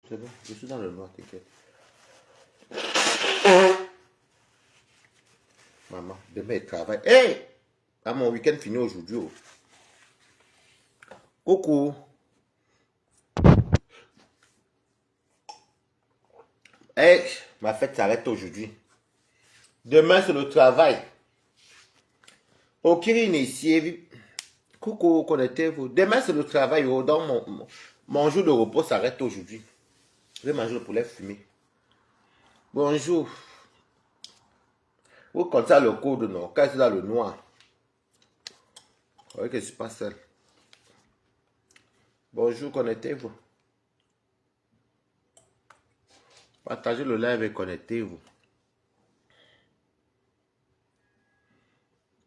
C'est bon, je suis dans le noir, t'inquiète. Maman, demain il travaille. Hey! Ah, mon week-end fini aujourd'hui. Oh. Coucou. Hey, ma fête s'arrête aujourd'hui. Demain, c'est le travail. Okiri ici. Coucou, connectez-vous. Demain, c'est le travail. Oh, donc, mon jour de repos s'arrête aujourd'hui. Je vais manger le poulet fumé. Bonjour. Vous comptez ça le code, non? Quand c'est dans le noir. Vous voyez que je ne suis pas seul. Bonjour, connectez-vous. Partagez le live et connectez-vous.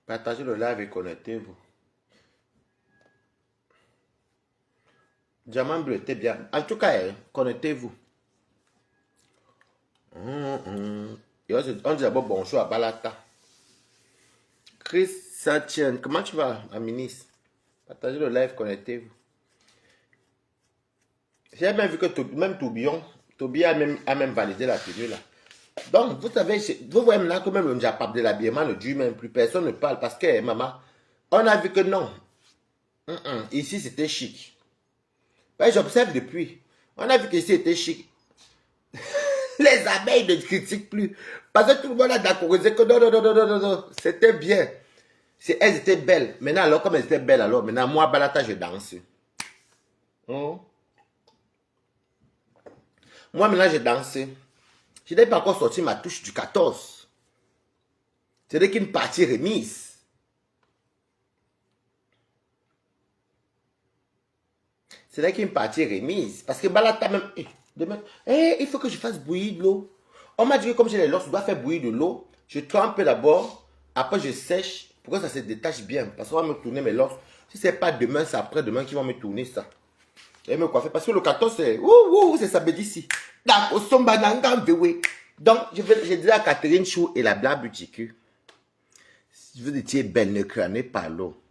Partagez le live et connectez-vous. Diamant bleu était bien. En tout cas, connectez-vous. On dit d'abord bonjour à Balata. Chris Satien, comment tu vas, Aminis? Partagez le live, connectez-vous. J'ai même vu que même Tobi a même validé la tenue là. Donc, vous savez, vous voyez maintenant que même le Njapap de l'habillement ne dure même plus. Personne ne parle parce que, maman, on a vu que non. Ici, c'était chic. Ouais, j'observe depuis. On a vu qu'ici, c'était chic. Les abeilles ne critiquent plus. Parce que tout le monde a d'accordiser que non. C'était bien. Elles étaient belles. Maintenant, alors, comme elles étaient belles, alors, maintenant, moi, Balata, je danse. Moi, maintenant, j'ai dansé. Je n'ai pas encore sorti ma touche du 14. C'est qu'une partie remise. C'est qu'une partie remise. Parce que Balata même... Demain, il faut que je fasse bouillir de l'eau. On m'a dit que comme j'ai les losses, je dois faire bouillir de l'eau. Je trempe d'abord. Après, je sèche. Pour que ça se détache bien. Parce qu'on va me tourner mes losses. Si ce n'est pas demain, c'est après-demain qu'ils vont me tourner ça. Et me coiffer. Parce que le 14, c'est... c'est samedi ici. Donc, je dis à Catherine Chou et la blague boutique. Si vous étiez belle, ne crânez pas l'eau.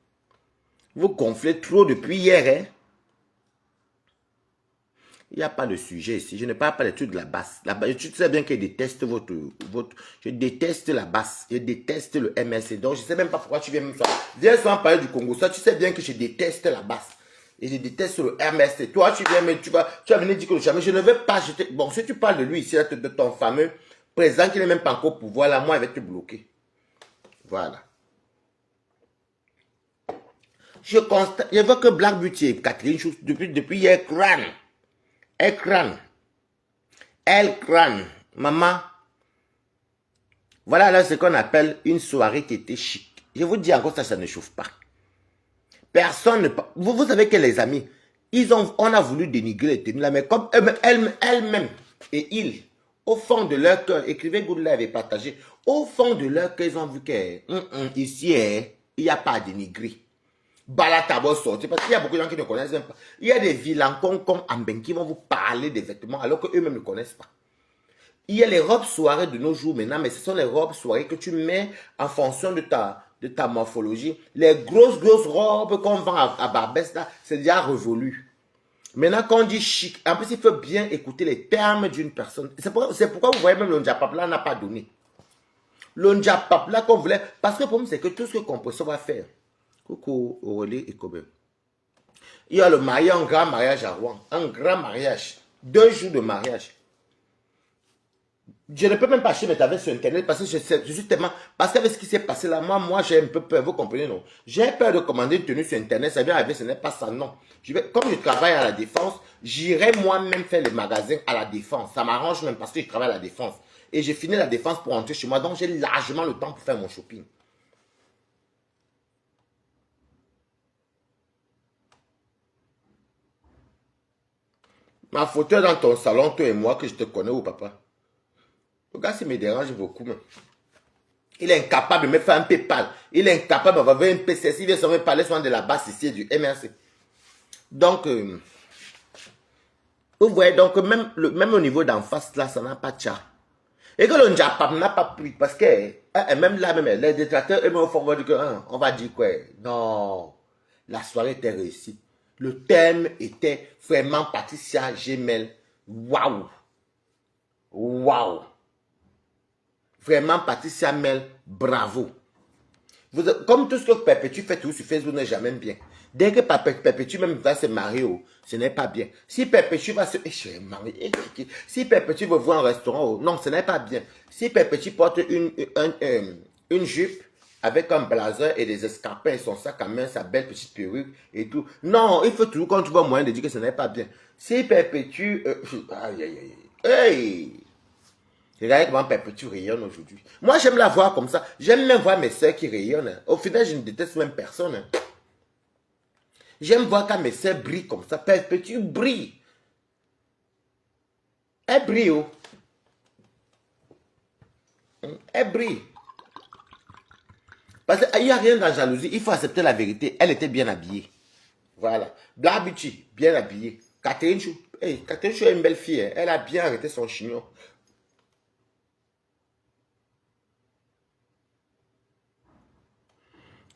Vous gonflez trop depuis hier, hein? Il n'y a pas de sujet ici. Je ne parle pas des trucs de la basse. Tu sais bien que je déteste je déteste la basse. Je déteste le MLC. Donc, je ne sais même pas pourquoi tu viens me faire. Viens sans parler du Congo. Ça, tu sais bien que je déteste la basse. Et je déteste le MLC. Toi, tu viens, mais tu vas venir dire que le jamais. Je ne veux pas jeter. Bon, si tu parles de lui ici, de ton fameux président qui n'est même pas encore au pouvoir, là, moi, il va te bloquer. Voilà. Je constate. Je vois que Black Beauty et Catherine Chou, depuis hier, crâne. Elle crâne. Maman. Voilà là ce qu'on appelle une soirée qui était chic. Je vous dis encore ça ne chauffe pas. Personne ne... Vous savez que les amis, on a voulu dénigrer les tenues là, mais comme elles-mêmes et ils, au fond de leur cœur, écrivez Good Live et partagez, au fond de leur cœur, ils ont vu que ici, il n'y a pas à dénigrer. Balata va sortir, parce qu'il y a beaucoup de gens qui ne connaissent même pas. Il y a des vilains comme Amben qui vont vous parler des vêtements alors qu'eux-mêmes ne connaissent pas. Il y a les robes soirées de nos jours maintenant, mais ce sont les robes soirées que tu mets en fonction de ta morphologie. Les grosses robes qu'on vend à Barbès, c'est déjà révolu. Maintenant, quand on dit chic, en plus, il faut bien écouter les termes d'une personne. C'est pourquoi vous voyez même le Njapap là n'a pas donné. Le Njapap là qu'on voulait, parce que le problème, c'est que tout ce que Compression va faire, coucou Aurélie et Kobe. Il y a le mariage, un grand mariage à Rouen. Un grand mariage. 2 jours de mariage. Je ne peux même pas acheter mes tablettes sur Internet parce que je suis tellement... Parce qu'avec ce qui s'est passé là, moi j'ai un peu peur, vous comprenez, non? J'ai peur de commander une tenue sur Internet, ça vient arriver, ce n'est pas ça, non. Comme je travaille à la Défense, j'irai moi-même faire les magasins à la Défense. Ça m'arrange même parce que je travaille à la Défense. Et j'ai fini la Défense pour rentrer chez moi, donc j'ai largement le temps pour faire mon shopping. Ma photo est dans ton salon, toi et moi, que je te connais ou papa. Le gars, ça me dérange beaucoup. Mais... il est incapable de me faire un PayPal. Il est incapable d'avoir un PC. Il vient se parler souvent de la base ici du MRC. Donc, vous voyez, donc même au niveau d'en face, là, ça n'a pas de chat. Et que le Njapap n'a pas pris. Parce que, même là, les détracteurs, eux, vont dire que, on va dire quoi? Non, la soirée était réussie. Le thème était vraiment Patricia Gemel Waouh. Waouh. Vraiment, Patricia Mel, bravo. Comme tout ce que Perpétue fait tout sur Facebook n'est jamais bien. Dès que Perpétue même va se marier, ce n'est pas bien. Si Perpétue va se marier, si Perpétue veut voir un restaurant, non, ce n'est pas bien. Si Perpétue porte une jupe avec un blazer et des escarpins et son sac à main, sa belle petite perruque et tout. Non, il faut toujours qu'on trouve un moyen de dire que ce n'est pas bien. Si Perpétue... aïe, aïe, aïe. Hey! Regardez comment Perpétue rayonne aujourd'hui. Moi, j'aime la voir comme ça. J'aime même voir mes soeurs qui rayonnent. Au final, je ne déteste même personne. J'aime voir quand mes soeurs brillent comme ça. Perpétue brille. Elle brille. Oh. Elle brille. Parce qu'il n'y a rien dans la jalousie. Il faut accepter la vérité. Elle était bien habillée. Voilà. Blabuchi, bien habillée. Catherine Chou. Hey, Catherine Chou est une belle fille. Hein. Elle a bien arrêté son chignon.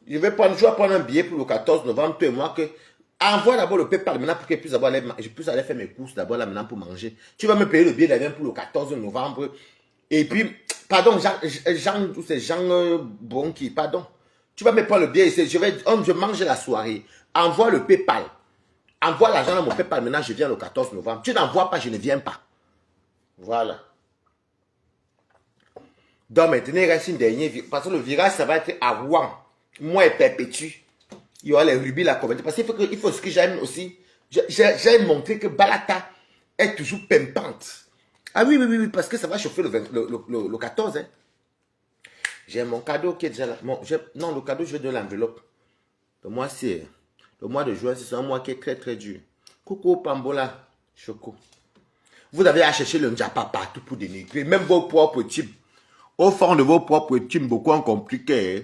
Je vais prendre un billet pour le 14 novembre, toi et moi, que envoie d'abord le PayPal maintenant pour que je puisse aller faire mes courses d'abord là maintenant pour manger. Tu vas me payer le billet d'avion pour le 14 novembre. Et puis, pardon, c'est Jean Bronqui, pardon. Tu vas me prendre le billet, je mange la soirée. Envoie le PayPal. Envoie l'argent dans mon PayPal maintenant, je viens le 14 novembre. Tu n'envoies pas, je ne viens pas. Voilà. Donc maintenant, il reste une dernière, parce que le virage, ça va être à Rouen. Moi et Perpétue. Il y aura les rubis, la communauté. Parce qu'il faut ce que j'aime aussi. J'ai montré que Balata est toujours pimpante. Ah oui, oui, oui, oui, parce que ça va chauffer le 14. Hein. J'ai mon cadeau qui est déjà là. Non, le cadeau, je vais donner l'enveloppe. Le mois, c'est le mois de juin, c'est un mois qui est très, très dur. Coucou, Pambola, Choco. Vous avez à chercher le Njapa partout pour dénigrer, même vos propres types. Au fond de vos propres types, beaucoup ont compliqué. Hein.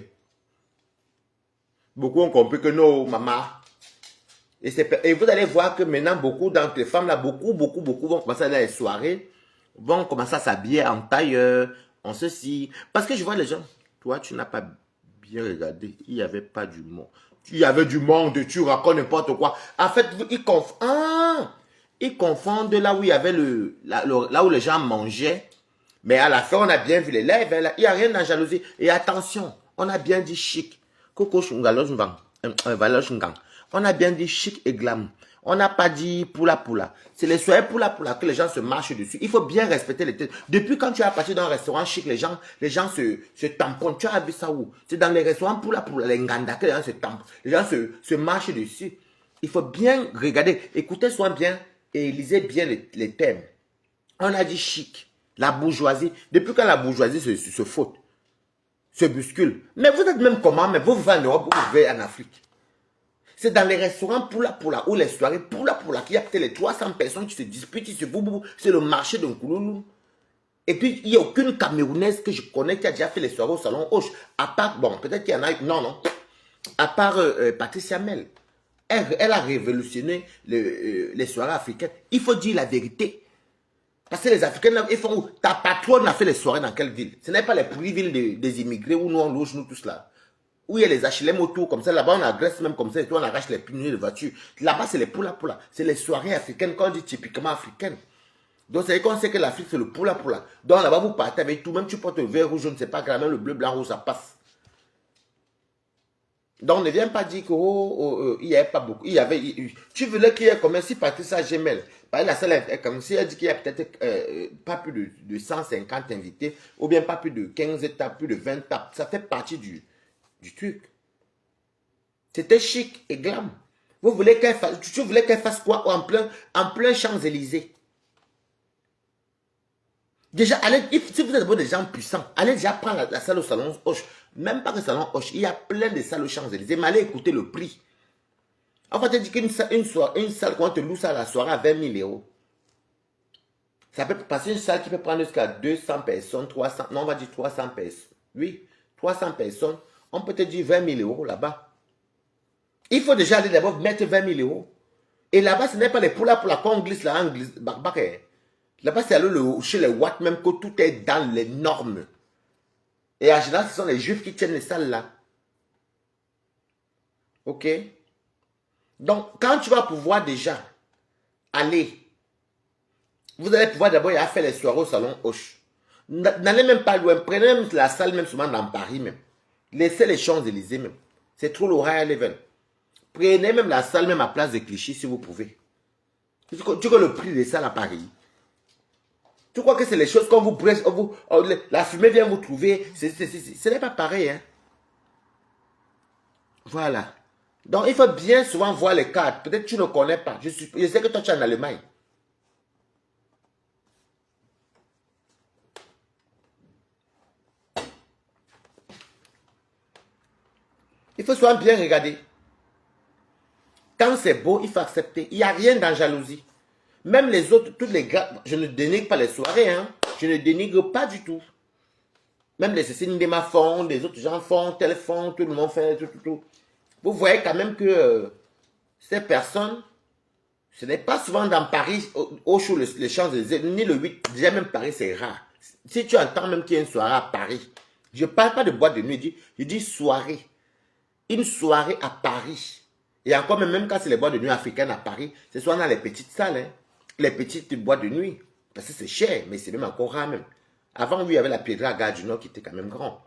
Beaucoup ont compris que non, maman. Et vous allez voir que maintenant, beaucoup d'entre les femmes, là, beaucoup vont commencer à aller à les soirées, vont commencer à s'habiller en tailleur, en ceci. Parce que je vois les gens, toi, tu n'as pas bien regardé, il n'y avait pas du monde. Il y avait du monde, tu racontes n'importe quoi. En fait, ils confondent là où il y avait là où les gens mangeaient. Mais à la fin, on a bien vu les lèvres. Là. Il n'y a rien dans jalousie. Et attention, on a bien dit chic. On a bien dit chic et glam. On n'a pas dit poula. C'est les soirées poula que les gens se marchent dessus. Il faut bien respecter les têtes. Depuis quand tu as parti dans un restaurant chic, les gens se tamponnent. Tu as vu ça où? C'est dans les restaurants poula, les nganda que les gens se tamponnent. Les gens se marchent dessus. Il faut bien regarder, écoutez soin bien et lisez bien les thèmes. On a dit chic. La bourgeoisie, depuis quand la bourgeoisie se faute, se bouscule. Mais vous êtes même comment? Mais vous vivez en Europe, vous vivez en Afrique. C'est dans les restaurants poula ou les soirées poula qu'il y a peut-être les 300 personnes qui se disputent, qui se boubou. C'est le marché d'un couloulou. Et puis, il n'y a aucune Camerounaise que je connais qui a déjà fait les soirées au salon Hoche. À part, bon, peut-être qu'il y en a, non. À part Patricia Mel. Elle a révolutionné les soirées africaines. Il faut dire la vérité. Parce que les Africains, ils font où? Ta patronne a fait les soirées dans quelle ville? Ce n'est pas les pourries villes des immigrés où nous on loge, nous tous là. Où il y a les HLM autour, comme ça, là-bas on agresse même comme ça, et puis on arrache les pneus de voiture. Là-bas c'est les poula. C'est les soirées africaines, quand on dit typiquement africaines. Donc c'est qu'on sait que l'Afrique c'est le poula. Donc là-bas vous partez avec tout, même tu portes le vert rouge, je ne sais pas, même le bleu, blanc, rouge, ça passe. Donc, ne viens pas dire qu'il n'y avait pas beaucoup. Tu voulais qu'il y ait comme si Patricia Gemel. La salle est comme si elle dit qu'il y a peut-être pas plus de 150 invités, ou bien pas plus de 15 tables, plus de 20 tables. Ça fait partie du truc. C'était chic et glam. Tu voulais qu'elle fasse quoi en plein Champs-Élysées? Déjà, si vous êtes des gens puissants, allez déjà prendre la salle au salon Hoche. Même pas le salon Hoche, il y a plein de salles aux Champs-Élysées, mais allez écouter le prix. On va te dire qu'une salle, quand on te loue ça à la soirée à 20 000 euros. Ça peut passer une salle qui peut prendre jusqu'à 200 personnes, 300, non, on va dire 300 personnes. Oui, 300 personnes, on peut te dire 20 000 euros là-bas. Il faut déjà aller d'abord mettre 20 000 euros. Et là-bas, ce n'est pas les poula qu'on glisse là, on glisse. Là-bas, c'est chez les Watts, même que tout est dans les normes. Et en général, ce sont les juifs qui tiennent les salles là. Ok? Donc, quand tu vas pouvoir déjà aller, Vous allez pouvoir d'abord y aller faire les soirées au salon Hoche. N'allez même pas loin. Prenez même la salle, même souvent dans Paris même. Laissez les Champs-Élysées même. C'est trop le high level. Prenez même la salle, même à Place de Clichy si vous pouvez. Tu connais le prix des salles à Paris? Tu crois que c'est les choses qu'on vous presse, la fumée vient vous trouver? Ce n'est pas pareil. Hein? Voilà. Donc, il faut bien souvent voir les cartes. Peut-être que tu ne connais pas. Je sais que toi, tu es en Allemagne. Il faut souvent bien regarder. Quand c'est beau, il faut accepter. Il n'y a rien dans jalousie. Même les autres, tous les gars, je ne dénigre pas les soirées. Hein. Je ne dénigre pas du tout. Même les Cécile Ndema font, les autres gens font, tel font, tout le monde fait, tout. Vous voyez quand même que ces personnes, ce n'est pas souvent dans Paris, au show, les Champs-Élysées, ni le 8, déjà même Paris, c'est rare. Si tu entends même qu'il y a une soirée à Paris, je ne parle pas de boîte de nuit, je dis soirée. Une soirée à Paris. Et encore même quand c'est les boîtes de nuit africaines à Paris, c'est soit dans les petites salles, hein, les petites boîtes de nuit. Parce que c'est cher, mais c'est même encore rare même. Avant, oui, il y avait la Piedra à Gare du Nord qui était quand même grand.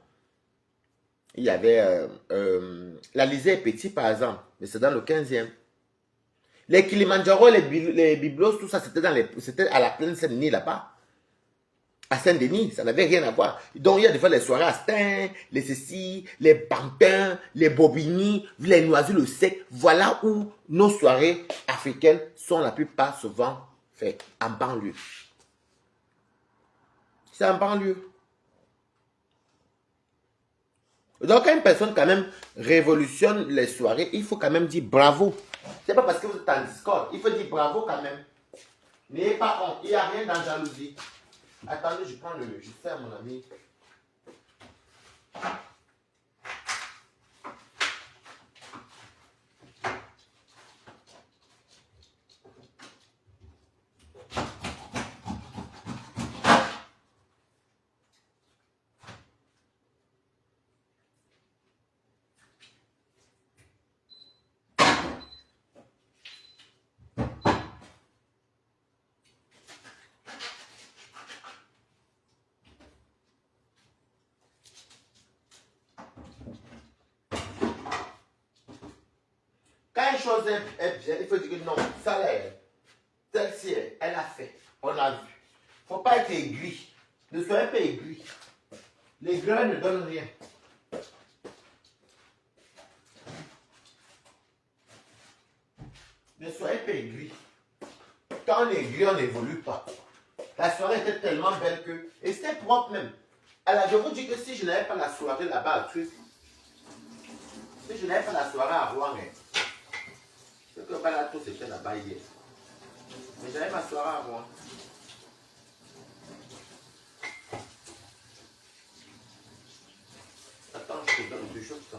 Il y avait l'Alizé est petit, par exemple, mais c'est dans le 15e. Les Kilimandjaro, les Biblos, tout ça, c'était à la plaine Saint-Denis là-bas. À Saint-Denis, ça n'avait rien à voir. Donc, il y a des fois les soirées à Stein, les Cécile, les Pampins, les Bobigny, les Noisy le Sec. Voilà où nos soirées africaines sont la plupart souvent faites, en banlieue. C'est en banlieue. Donc, quand une personne quand même révolutionne les soirées, il faut quand même dire bravo. C'est pas parce que vous êtes en Discord, il faut dire bravo quand même. N'ayez pas honte, il n'y a rien dans jalousie. Attendez, je prends je sers mon ami. Quand une chose est bien, il faut dire que non, ça l'est. Celle-ci, elle a fait. On a vu. Il ne faut pas être aigri. Ne soyez pas aigri. Les grains ne donnent rien. Ne soyez pas aigri. Quand on est aigri, on n'évolue pas. La soirée était tellement belle que... Et c'était propre même. Alors, je vous dis que si je n'avais pas la soirée là-bas à Truc, si je n'avais pas la soirée à Rouen, c'est que Balato c'était là-bas hier. Mais j'avais ma soirée à Rouen. Attends, je te donne quelque chose ça.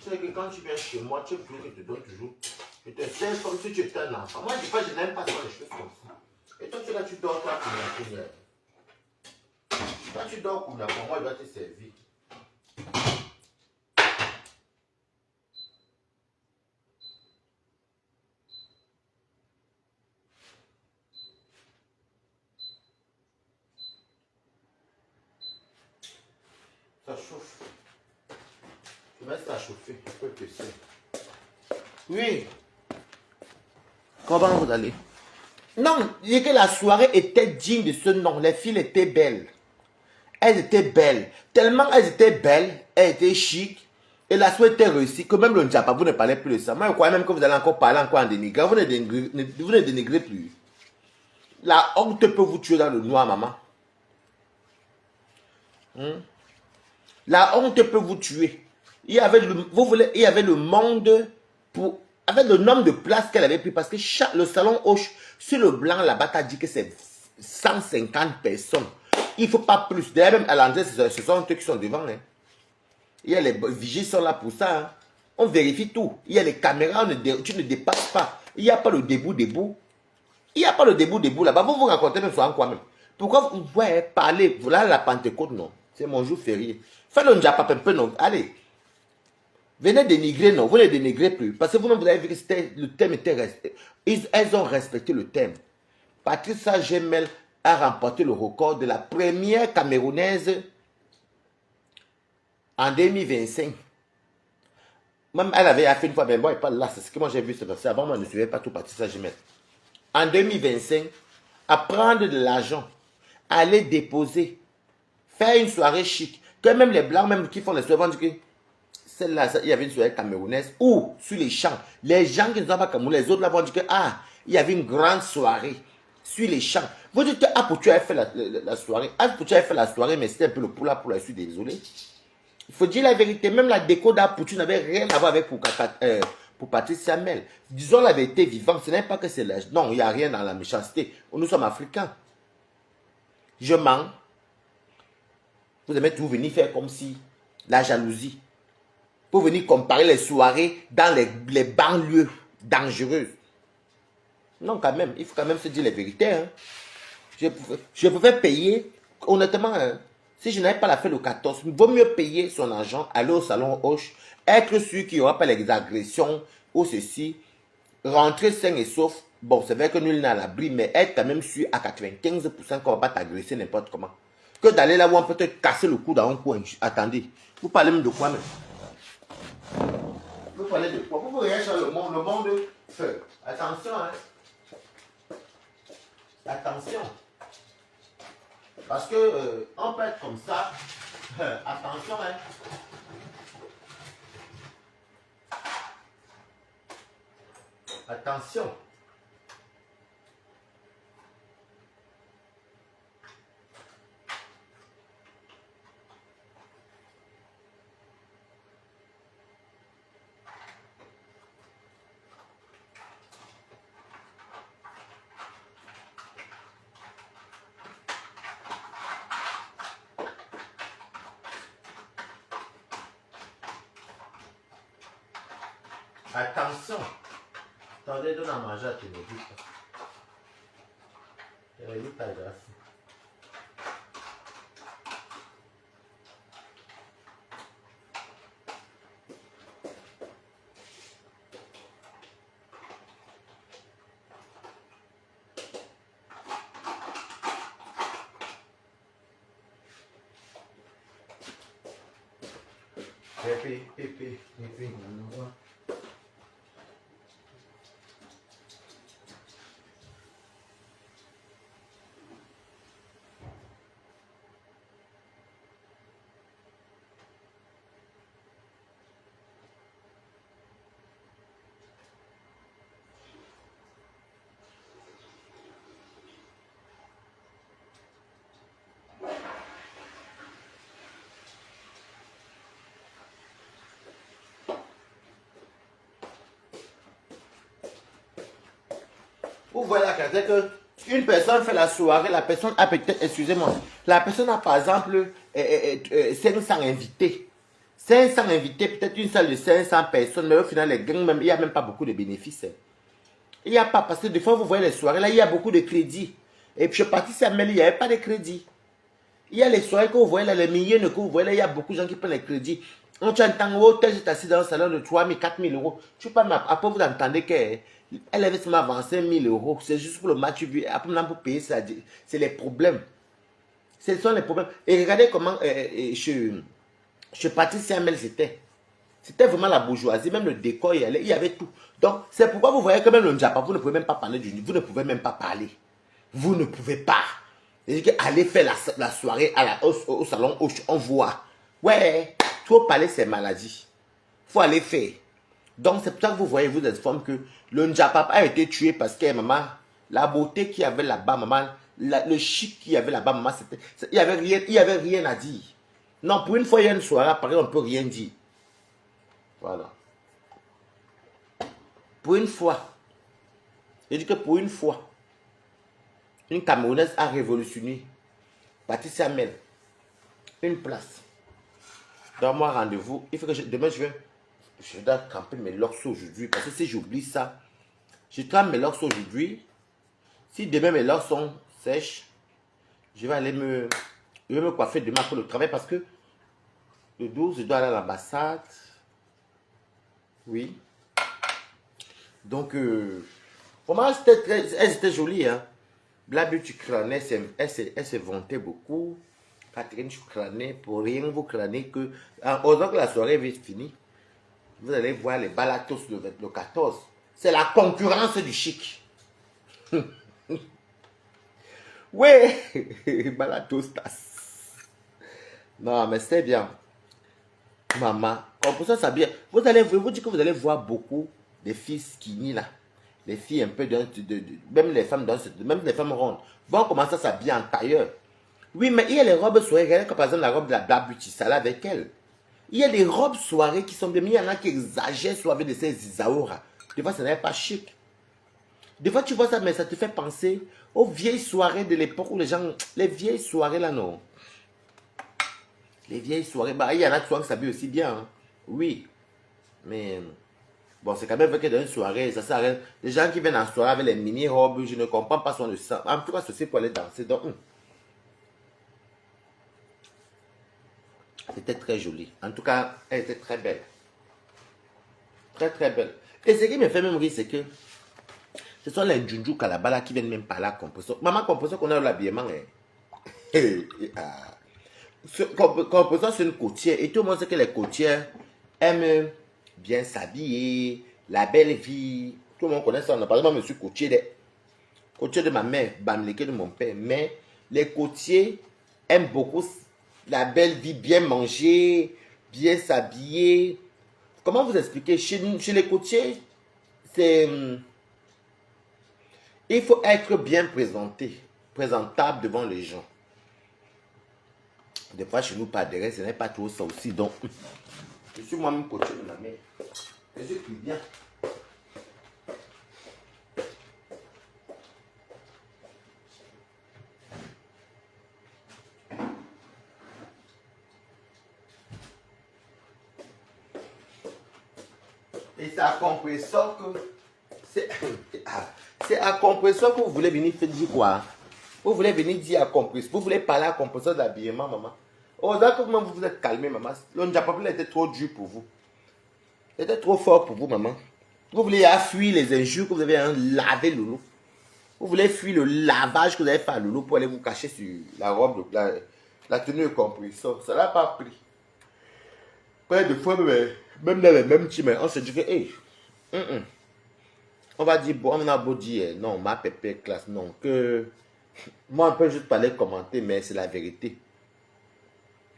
Tu sais que quand tu viens chez moi, tu veux que je te donne toujours. Je te sers comme si tu étais un enfant. Moi, des fois, je n'aime pas faire les choses comme ça. Et toi, tu es là, tu dors, toi, quand tu dors, pour moi, je dois te servir. Ça chauffe. Je mets ça à chauffer. Je peux te laisser. Oui. Comment vous allez? Non, je dis que la soirée était digne de ce nom. Les filles étaient belles. Elles étaient belles. Tellement elles étaient belles, elles étaient chic. Et la soirée était réussie que même le Ndjapa, vous ne parlez plus de ça. Moi, je crois même que vous allez encore parler encore en dénigrant. Vous ne dénigrez plus. La honte peut vous tuer dans le noir, maman. La honte peut vous tuer. Il y avait le monde pour avec le nombre de places qu'elle avait pris, parce que le salon Hoche, sur le blanc, là-bas, t'as dit que c'est 150 personnes. Il ne faut pas plus. D'ailleurs, même à l'entrée, ce sont ceux qui sont devant. Hein. Il y a les vigiles sont là pour ça. Hein. On vérifie tout. Il y a les caméras, tu ne dépasses pas. Il n'y a pas le debout. Il n'y a pas le debout là-bas. Vous vous racontez même sur quoi même. Pourquoi vous pouvez parler? Voilà la Pentecôte, non. C'est mon jour férié. Faites le njapa un peu, non. Allez. Venez dénigrer, non. Vous ne dénigrez plus. Parce que vous-même, vous avez vu que le thème était resté. Elles ont respecté le thème. Patricia Gemel a remporté le record de la première Camerounaise en 2025. Même elle avait fait une fois, mais bon, elle pas là. C'est ce que moi j'ai vu se passer. Avant, moi, je ne suivais pas tout Patricia Gemel. En 2025, à prendre de l'argent, aller déposer, faire une soirée chic, que même les blancs, même qui font les soirées, vont dire que celle-là, il y avait une soirée camerounaise, ou sur les champs, les gens qui ne sont pas camerounais, les autres là vont dire que, ah, il y avait une grande soirée sur les champs. Vous dites que, ah, pour tu as fait la soirée, ah, pour tu as fait la soirée, mais c'était un peu le poula, je suis désolé. Il faut dire la vérité, même la déco d'Apoutu n'avait rien à voir avec pour Patricia Mel. Disons la vérité vivante, ce n'est pas que c'est l'âge. Non, il n'y a rien dans la méchanceté. Nous sommes africains. Je mens. Vous aimez tout venir faire comme si la jalousie. Pour venir comparer les soirées dans les banlieues dangereuses. Non, quand même, il faut quand même se dire la vérité. Hein. Je pouvais payer, honnêtement, hein, si je n'avais pas la fait le 14, il vaut mieux payer son argent, aller au salon Hoche, être sûr qu'il n'y aura pas les agressions ou ceci, rentrer sain et sauf. Bon, c'est vrai que nul n'est à l'abri, mais être quand même sûr à 95% qu'on ne va pas t'agresser n'importe comment. Que d'aller là où on peut te casser le cou dans un coin. Attendez, vous parlez même de quoi même? Vous parlez de quoi? Vous voyez sur le monde feu. Attention, hein. Attention. Parce que on peut être comme ça. Attention, hein. Attention. Attention. Attendez, donne à manger à tes bébés. Il ta grâce. Pépé. Vous voyez la carte que une personne fait la soirée, la personne a peut-être, excusez-moi, la personne a par exemple 500 invités. 500 invités, peut-être une salle de 500 personnes, mais au final, les gangs, même, il n'y a même pas beaucoup de bénéfices. Il n'y a pas, parce que des fois, vous voyez les soirées, là, il y a beaucoup de crédits. Et puis, je suis parti à Mel, il n'y avait pas de crédit. Il y a les soirées que vous voyez là, les milliers que vous voyez là, il y a beaucoup de gens qui prennent les crédits. On tu entend au hôtel, j'étais assis dans un salon de 3 000, 4 000 euros. Tu parles, après vous entendez qu'elle avait seulement 25 000 euros. C'est juste pour le match vu. Après maintenant pour payer, c'est les problèmes. Ce sont les problèmes. Et regardez comment chez Patricia Mel c'était. C'était vraiment la bourgeoisie, même le décor, il y avait tout. Donc, c'est pourquoi vous voyez que même le Njapa, vous ne pouvez même pas parler du vous ne pouvez même pas parler. Vous ne pouvez pas. C'est-à-dire qu'aller faire la soirée au salon, on voit. Ouais, trop parler, c'est maladie. Il faut aller faire. Donc, c'est pour ça que vous voyez, vous informe que le Njapa a été tué parce que, maman, la beauté qu'il y avait là-bas, maman, le chic qu'il y avait là-bas, maman, il n'y avait rien à dire. Non, pour une fois, il y a une soirée, pareil, on ne peut rien dire. Voilà. Pour une fois, je dis que pour une fois, une Camerounaise a révolutionné. Patricia Mel, une place. Donne-moi rendez-vous. Il faut que demain, je dois tremper mes locks aujourd'hui. Parce que si j'oublie ça, je trempe mes locks aujourd'hui. Si demain mes locks sont sèches, je vais me coiffer demain pour le travail. Parce que le 12, je dois aller à l'ambassade. Oui. Donc, vraiment, elles étaient jolies. Hein. Blabu, tu crânais, elle s'est vantée beaucoup. Catherine, tu crânais, pour rien vous crânez que. Heureusement que la soirée est vite finie. Vous allez voir les balatos le 14. C'est la concurrence du chic. Ouais, balatos tas. Non, mais c'est bien. Maman, comme ça, ça bien. Vous dites que vous allez voir beaucoup de filles skinny là. Les filles un peu même les femmes même les femmes rondes. Bon, comment ça s'habille en tailleur. Oui, mais il y a les robes soirées, regardez comme par exemple la robe de la Black Beauty, ça là avec elle. Il y a des robes soirées qui sont bien, mais il y en a qui exagèrent sur avec de ces Isaora. Des fois, ça n'est pas chic. Des fois, tu vois ça, mais ça te fait penser aux vieilles soirées de l'époque où les gens... Les vieilles soirées là, non. Les vieilles soirées, bah, il y en a qui s'habillent aussi bien. Hein. Oui. Mais... Bon, c'est quand même vrai que dans une soirée, ça s'arrête. Les gens qui viennent en soirée avec les mini-robes, je ne comprends pas son sang. En tout cas, c'est pour aller danser. Donc, c'était très joli. En tout cas, elle était très belle. Très, très belle. Et ce qui me fait même rire, c'est que ce sont les Junju Kalabala qui viennent même parler à Composo. Maman, Composo, qu'on a l'habillement. Composo, c'est une côtière. Et tout le monde sait que les côtières aiment bien s'habiller, la belle vie. Tout le monde connaît ça. On a par exemple, monsieur côtier de ma mère, Bamleke de mon père. Mais les côtiers aiment beaucoup la belle vie, bien manger, bien s'habiller. Comment vous expliquer? Chez les côtiers, c'est... Il faut être bien présenté, présentable devant les gens. Des fois, chez nous, pas de ce n'est pas trop ça aussi. Donc, je suis moi-même côtier de ma mère. Et je suis bien. Et c'est à compresseur que... C'est à compresseur que vous voulez venir faire dire quoi? Vous voulez venir dire à compresseur. Vous voulez parler à compresseur d'habillement, maman. Heureusement que vous vous êtes calmé, maman. Le Njapapel était trop dur pour vous. C'était trop fort pour vous, maman. Vous voulez fuir les injures que vous avez lavé Loulou. Vous voulez fuir le lavage que vous avez fait à Loulou pour aller vous cacher sur la robe, la tenue de compresseur. Ça n'a pas pris. Plein de fois, même dans les mêmes teams, on se dit que, hey, on va dire, bon, on a beau dire, non, ma pépé classe, non, que moi, on peut juste parler, commenter, mais c'est la vérité.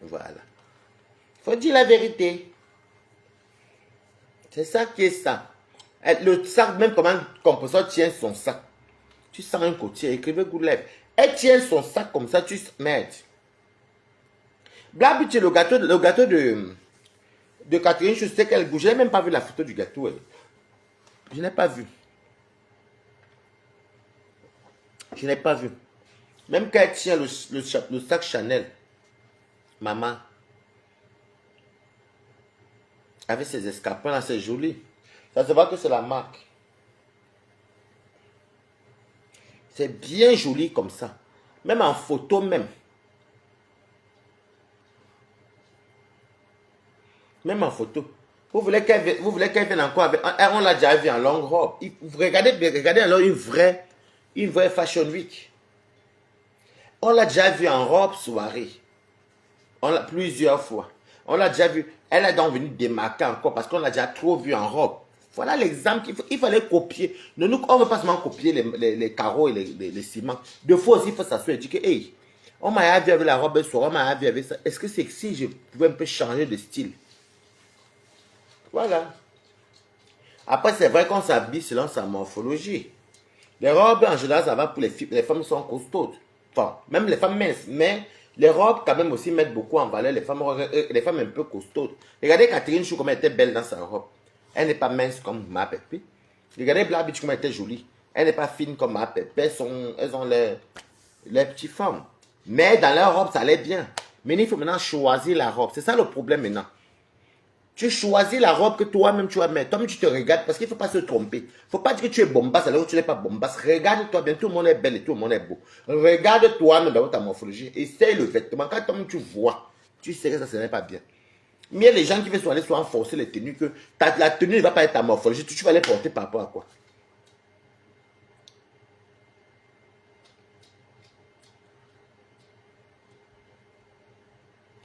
Voilà. Il faut dire la vérité. C'est ça qui est ça. Le sac, même comment un composant tient son sac. Tu sens un côté, écrivez good life. Elle tient son sac comme ça, tu merde. Blabu, le gâteau de Catherine, je sais qu'elle bouge. Je n'ai même pas vu la photo du gâteau. Elle. Je n'ai pas vu. Je n'ai pas vu. Même quand elle tient le sac Chanel, maman, avec ses escarpins là, c'est joli. Ça se voit que c'est la marque. C'est bien joli comme ça. Même en photo même. Même en photo. Vous voulez qu'elle vienne encore avec... On l'a déjà vu en longue robe. Regardez alors une vraie Fashion Week. On l'a déjà vu en robe soirée. On l'a plusieurs fois. On l'a déjà vu. Elle est donc venue démarquer encore parce qu'on l'a déjà trop vu en robe. Voilà l'exemple qu'il fallait copier. On ne veut pas seulement copier les carreaux et les ciments. Deux fois aussi, il faut s'assurer et dire que, hey, on m'a vu avec la robe soirée, on m'a vu avec ça. Est-ce que c'est que si je pouvais un peu changer de style? Voilà. Après, c'est vrai qu'on s'habille selon sa morphologie. Les robes, en général, ça va pour les filles. Les femmes sont costaudes. Enfin, même les femmes minces. Mais les robes, quand même, aussi mettent beaucoup en valeur les femmes un peu costaudes. Regardez Catherine Chou, comme elle était belle dans sa robe. Elle n'est pas mince comme ma pépé. Regardez Black Beach comment elle était jolie. Elle n'est pas fine comme ma pépé. Elles ont les petites formes. Mais dans leur robe, ça allait bien. Mais il faut maintenant choisir la robe. C'est ça le problème maintenant. Tu choisis la robe que toi-même tu vas mettre. Toi-même tu te regardes parce qu'il ne faut pas se tromper. Il ne faut pas dire que tu es bombasse alors que tu n'es pas bombasse. Regarde-toi bien. Tout le monde est belle et tout le monde est beau. Regarde-toi dans ta morphologie. Essaye le vêtement. Quand toi-même tu vois, tu sais que ça ce n'est pas bien. Mais il y a les gens qui veulent aller soit forcer les tenues que la tenue ne va pas être ta morphologie. Tu vas les porter par rapport à quoi?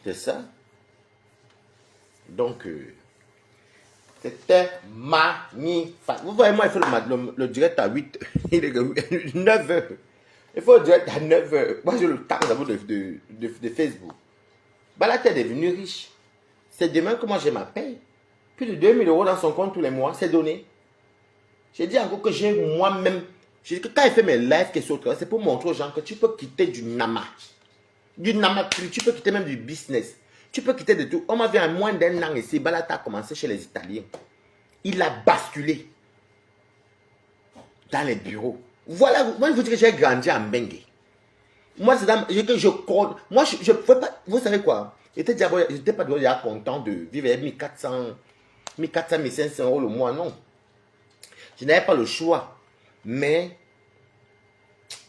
C'est ça. Donc, c'était magnifique. Vous voyez, moi, il faut le direct à 8. Il est 9 heures. Il faut le direct à 9 heures. Moi, j'ai le temps d'abord de Facebook. Bah, tu es devenu riche. C'est demain que moi, j'ai ma paye. Plus de 2000 € dans son compte tous les mois. C'est donné. J'ai dit encore que j'ai moi-même. J'ai dit que quand il fait mes lives, c'est pour montrer aux gens que tu peux quitter du nama. Du nama, tu peux quitter même du business. Tu peux quitter de tout. On m'a vu en moins d'un an ici. Balata a commencé chez les Italiens. Il a basculé dans les bureaux. Voilà, moi je vous dis que j'ai grandi à Mbengue. Moi, c'est dans, moi, je pouvais pas, vous savez quoi? J'étais pas déjà content de vivre avec 1400, 1500 € le mois, non. Je n'avais pas le choix. Mais,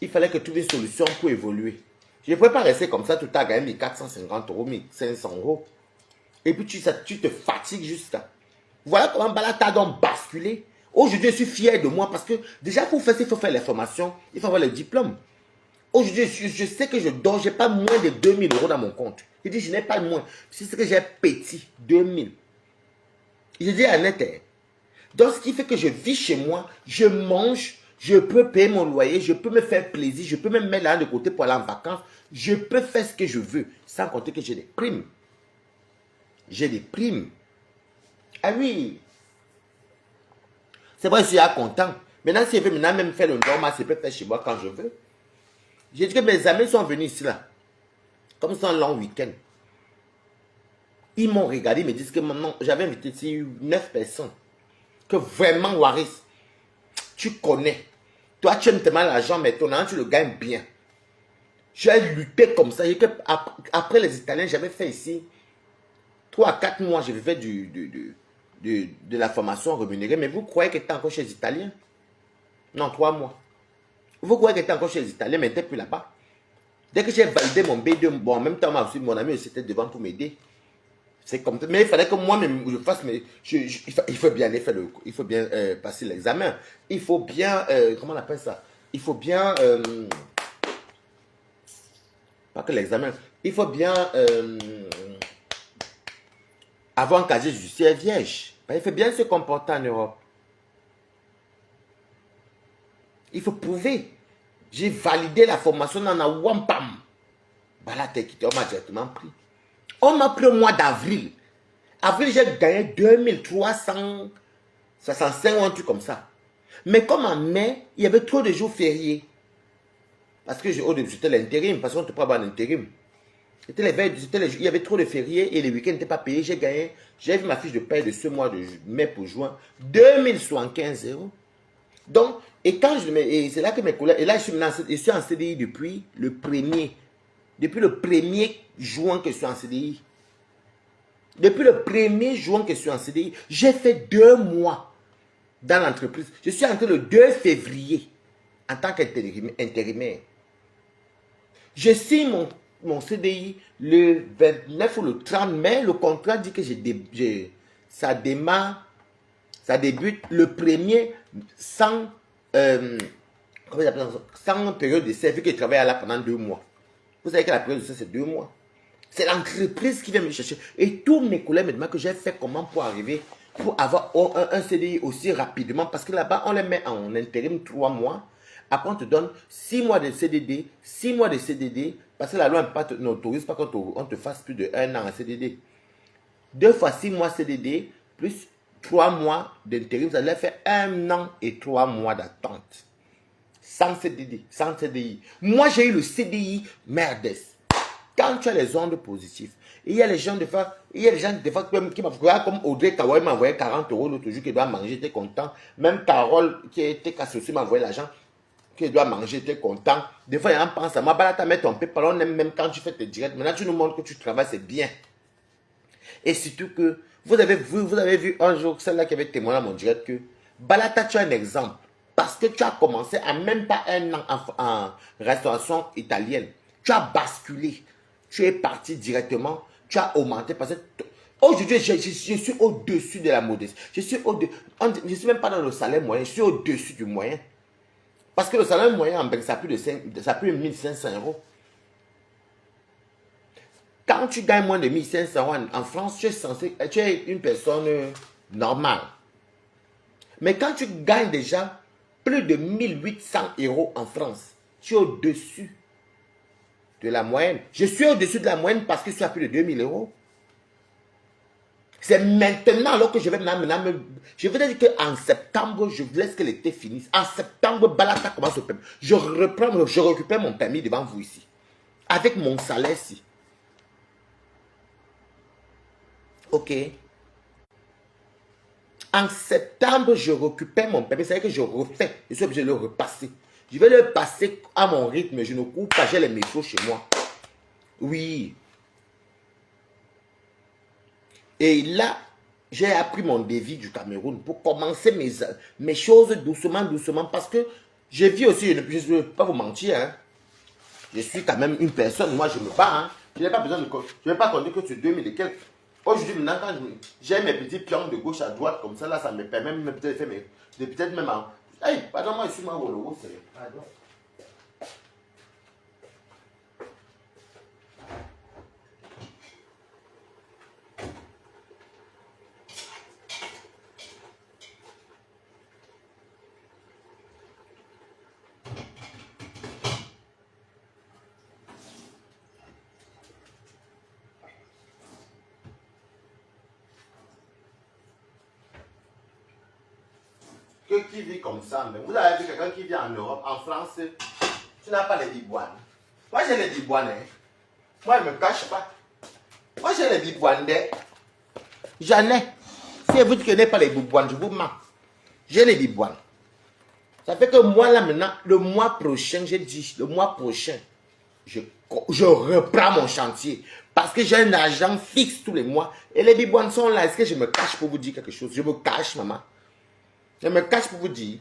il fallait que je trouve une solution pour évoluer. Je ne pouvais pas rester comme ça tout le temps à gagner 1450 €, 1500 €. Et puis tu te fatigues juste là. Voilà comment Balata a donc basculé. Aujourd'hui, je suis fier de moi parce que déjà pour faire ça, il faut faire les formations, il faut avoir le diplôme. Aujourd'hui, je sais que je dors, je n'ai pas moins de 2000 € dans mon compte. Je dis, je n'ai pas moins. C'est ce que j'ai petit, 2000. Je dis à net. Donc, ce qui fait que je vis chez moi, je mange, je peux payer mon loyer, je peux me faire plaisir, je peux même mettre l'argent de côté pour aller en vacances. Je peux faire ce que je veux, sans compter que j'ai des primes. J'ai des primes. Ah oui. C'est vrai, je suis content. Maintenant, si je veux maintenant même faire le normal, je peux faire chez moi quand je veux. J'ai dit que mes amis sont venus ici là. Comme c'est un long week-end. Ils m'ont regardé, ils me disent que maintenant, j'avais invité ici 9 personnes. Que vraiment, Waris, tu connais. Toi, tu aimes tellement l'argent, mais ton argent, tu le gagnes bien. J'ai lutté comme ça. Après les Italiens, j'avais fait ici 3 à 4 mois, je fait de la formation rémunérée. Mais vous croyez que tu es encore chez les Italiens? Non, 3 mois. Vous croyez que tu es encore chez les Italiens, mais tu n'es plus là-bas. Dès que j'ai validé mon B2, bon, en même temps, mon ami aussi était devant pour m'aider. C'est comme ça. Mais il fallait que moi-même je fasse, mais il faut bien aller faire il faut bien passer l'examen. Il faut bien, comment on appelle ça? Il faut bien, pas que l'examen, il faut bien avoir un casier judiciaire vierge. Il faut bien se comporter en Europe. Il faut prouver. J'ai validé la formation dans la Wampam. Voilà, on m'a directement pris. On m'a pris au mois d'avril. Avril, j'ai gagné 2365 ou un truc comme ça. Mais comme en mai, il y avait trop de jours fériés. Parce que c'était l'intérim, parce qu'on ne peut pas avoir l'intérim. Il y avait trop de fériés et les week-ends n'étaient pas payés. J'ai gagné, j'ai vu ma fiche de paie de ce mois de mai pour juin, 2075 €. Donc, et c'est là que mes collègues, et là je suis en CDI depuis le 1er juin que je suis en CDI. Depuis le 1er juin que je suis en CDI, j'ai fait 2 mois dans l'entreprise. Je suis entré le 2 février en tant qu'intérimaire. Je signe mon CDI le 29 ou le 30 mai. Le contrat dit que ça débute le 1er sans, sans période de service que je travaille là pendant 2 mois. Vous savez que la période de service, c'est 2 mois. C'est l'entreprise qui vient me chercher. Et tous mes collègues me demandent que j'ai fait comment pour arriver, pour avoir un CDI aussi rapidement. Parce que là-bas, on les met en intérim 3 mois. Après, on te donne 6 mois de CDD, 6 mois de CDD. Parce que la loi n'autorise pas qu'on te fasse plus de 1 an en CDD. 2 fois 6 mois CDD, plus 3 mois d'intérim, ça leur fait 1 an et 3 mois d'attente. Sans CDD, sans CDI. Moi, j'ai eu le CDI merdes. Quand tu as les ondes positives, il y a les gens des fois, qui m'envoient comme Audrey Kawaii m'a envoyé 40 euros l'autre jour, qui doit manger, était content. Même Carole, qui était cassée aussi, m'a envoyé l'argent, qui doit manger, était content. Des fois, il y en pense à moi, Balata, mets ton PayPal, on aime même quand tu fais tes directs. Maintenant, tu nous montres que tu travailles, c'est bien. Et surtout que, vous avez vu un jour, celle-là qui avait témoigné à mon direct, que Balata, tu as un exemple. Parce que tu as commencé à même pas un an en restauration italienne. Tu as basculé. Tu es parti directement. Tu as augmenté. Parce que aujourd'hui, je suis au-dessus de la modestie. Je suis même pas dans le salaire moyen. Je suis au-dessus du moyen. Parce que le salaire moyen en Belgique, ça a plus de 1500 euros. Quand tu gagnes moins de 1500 euros en France, tu es une personne normale. Mais quand tu gagnes déjà plus de 1800 euros en France, tu es au-dessus de la moyenne. Je suis au-dessus de la moyenne parce que je suis à plus de 2000 euros. C'est maintenant alors que je vais je veux dire qu'en septembre, je laisse que l'été finisse. En septembre, Balata commence au permis. Je récupère mon permis devant vous ici. Avec mon salaire ici. Ok. En septembre, je récupère mon permis. C'est-à-dire que je refais. Je suis obligé de le repasser. Je vais le passer à mon rythme. Je ne cours pas. J'ai les métros chez moi. Oui. Et là, j'ai appris mon défi du Cameroun pour commencer mes choses doucement, doucement. Parce que je vis aussi, je ne vais pas vous mentir. Hein. Je suis quand même une personne. Moi, je me bats. Hein. Je n'ai pas besoin de... Je ne vais pas compter que sur 2000 et quelques. Aujourd'hui, maintenant, quand j'ai mes petits pions de gauche à droite, comme ça, là, ça me permet même peut-être de faire peut-être même en... Hey, pardon, moi, je suis moi au logo, c'est... Pardon. Qui vit comme ça, mais vous avez vu quelqu'un qui vit en Europe, en France, tu n'as pas les bibouanes. Moi j'ai les bibouanes, hein. Moi je ne me cache pas. Moi j'ai les bibouanes, j'en ai. Si vous ne connaissez pas les bibouanes, je vous mens. J'ai les bibouanes. Ça fait que moi là maintenant, le mois prochain, j'ai dit, le mois prochain, je reprends mon chantier. Parce que j'ai un argent fixe tous les mois. Et les bibouanes sont là. Est-ce que je me cache pour vous dire quelque chose? Je me cache, maman. Je me cache pour vous dire,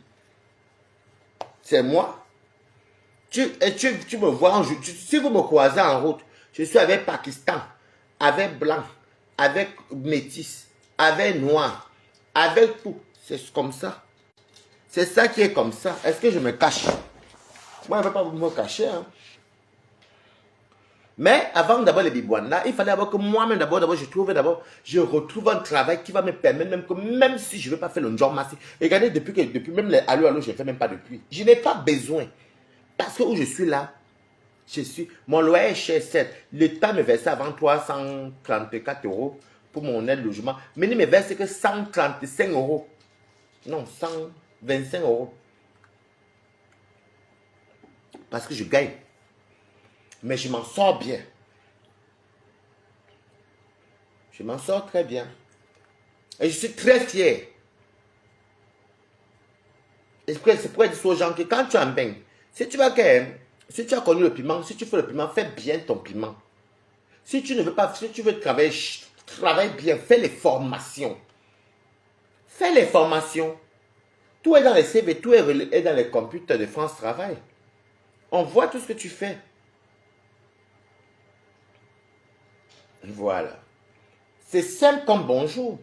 c'est moi. Tu me vois, si vous me croisez en route, je suis avec Pakistan, avec blanc, avec métis, avec noir, avec tout. C'est comme ça. C'est ça qui est comme ça. Est-ce que je me cache? Moi, je ne vais pas me cacher. Hein. Mais avant d'avoir les bibouanes là, il fallait d'abord que moi-même je retrouve un travail qui va me permettre même que même si je ne veux pas faire le job massif. Regardez, depuis même les allô, je ne fais même pas depuis. Je n'ai pas besoin. Parce que où je suis là, mon loyer est cher, certes. L'État me versait avant 334 euros pour mon aide logement. Mais il me verse que 135 euros. Non, 125 euros. Parce que je gagne. Mais je m'en sors bien. Je m'en sors très bien. Et je suis très fier. Et c'est pour dire aux gens que quand tu en baignes, si tu as connu le piment, si tu fais le piment, fais bien ton piment. Si tu ne veux pas, si tu veux travailler, travaille bien, fais les formations. Fais les formations. Tout est dans les CV, tout est dans les computers de France Travail. On voit tout ce que tu fais. Voilà. C'est simple comme bonjour.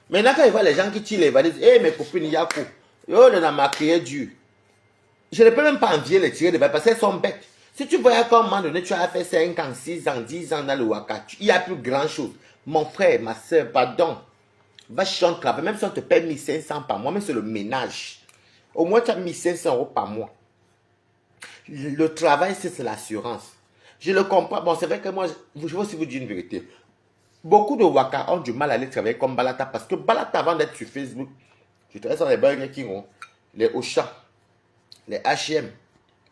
Maintenant, quand je vois les gens qui tirent les valises, hé, mes copines, Yako, yo, on a maquillé dur. Je ne peux même pas envier les tirer de valises parce qu'elles sont bêtes. Si tu voyais qu'à un moment donné, tu as fait 5 ans, 6 ans, 10 ans dans le Waka, il n'y a plus grand chose. Mon frère, ma soeur, pardon, va chercher un travail, même si on te paie 1500 par mois, même c'est le ménage. Au moins, tu as 1500 euros par mois. Le travail, c'est l'assurance. Je le comprends. Bon, c'est vrai que moi, je veux aussi vous dire une vérité. Beaucoup de Waka ont du mal à aller travailler comme Balata parce que Balata, avant d'être sur Facebook, je travaille sur les burgers qui ont les Auchan, les H&M,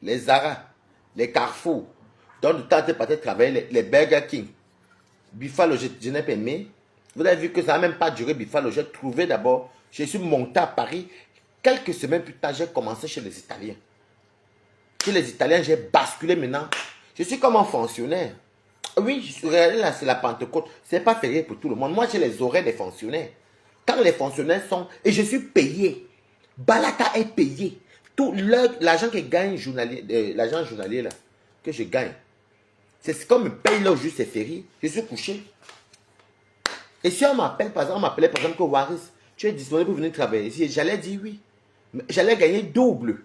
les Zara, les Carrefour. Donc, de temps en temps, partais travailler les Burger King. Buffalo, je n'ai pas aimé. Vous avez vu que ça n'a même pas duré Buffalo. J'ai trouvé d'abord, je suis monté à Paris. Quelques semaines plus tard, j'ai commencé chez les Italiens. Chez les Italiens, j'ai basculé maintenant. Je suis comme un fonctionnaire. Oui, regardez là, c'est la Pentecôte. Ce n'est pas férié pour tout le monde. Moi, j'ai les horaires des fonctionnaires. Quand les fonctionnaires sont... Et je suis payé. Balata est payé. Tout l'argent que gagne journalier, l'argent journalier là, que je gagne, c'est comme me paye là au juste c'est férié. Je suis couché. Et si on m'appelle, par exemple, on m'appelait par exemple que Waris, tu es disponible pour venir travailler ici, j'allais dire oui. J'allais gagner double.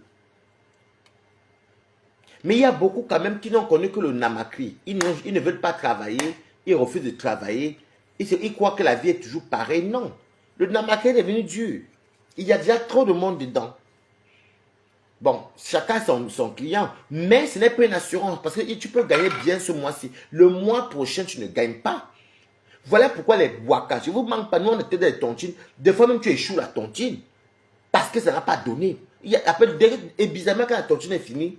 Mais il y a beaucoup quand même qui n'ont connu que le Namakri. Ils ne veulent pas travailler, ils refusent de travailler. Ils croient que la vie est toujours pareille. Non. Le Namakri est devenu dur. Il y a déjà trop de monde dedans. Bon, chacun a son client. Mais ce n'est pas une assurance. Parce que tu peux gagner bien ce mois-ci. Le mois prochain, tu ne gagnes pas. Voilà pourquoi les boakas, je ne vous manque pas. Nous, on était dans les tontines. Des fois même, tu échoues la tontine. Parce que ça n'a pas donné. Et bizarrement, quand la tontine est finie,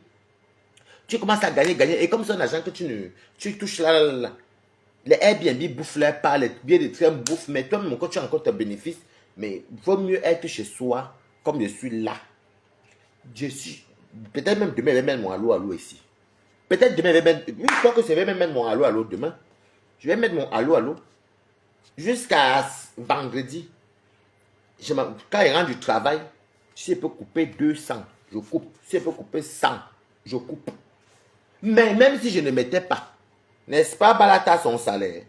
tu commences à gagner. Et comme c'est un agent que tu touches là. Les Airbnb bouffent leur part, les billets de train bouffent. Mais toi, quand tu as encore tes bénéfices, mais il vaut mieux être chez soi, comme je suis là. Je suis. Peut-être même demain, je vais mettre mon allô ici. Peut-être demain, je vais mettre. Oui, je crois que je vais même mettre mon allô demain. Je vais mettre mon allô jusqu'à vendredi. Quand il rentre du travail, si je peux couper 200, je coupe. Si je peux couper 100, je coupe. Mais même si je ne mettais pas, n'est-ce pas, Balata son salaire?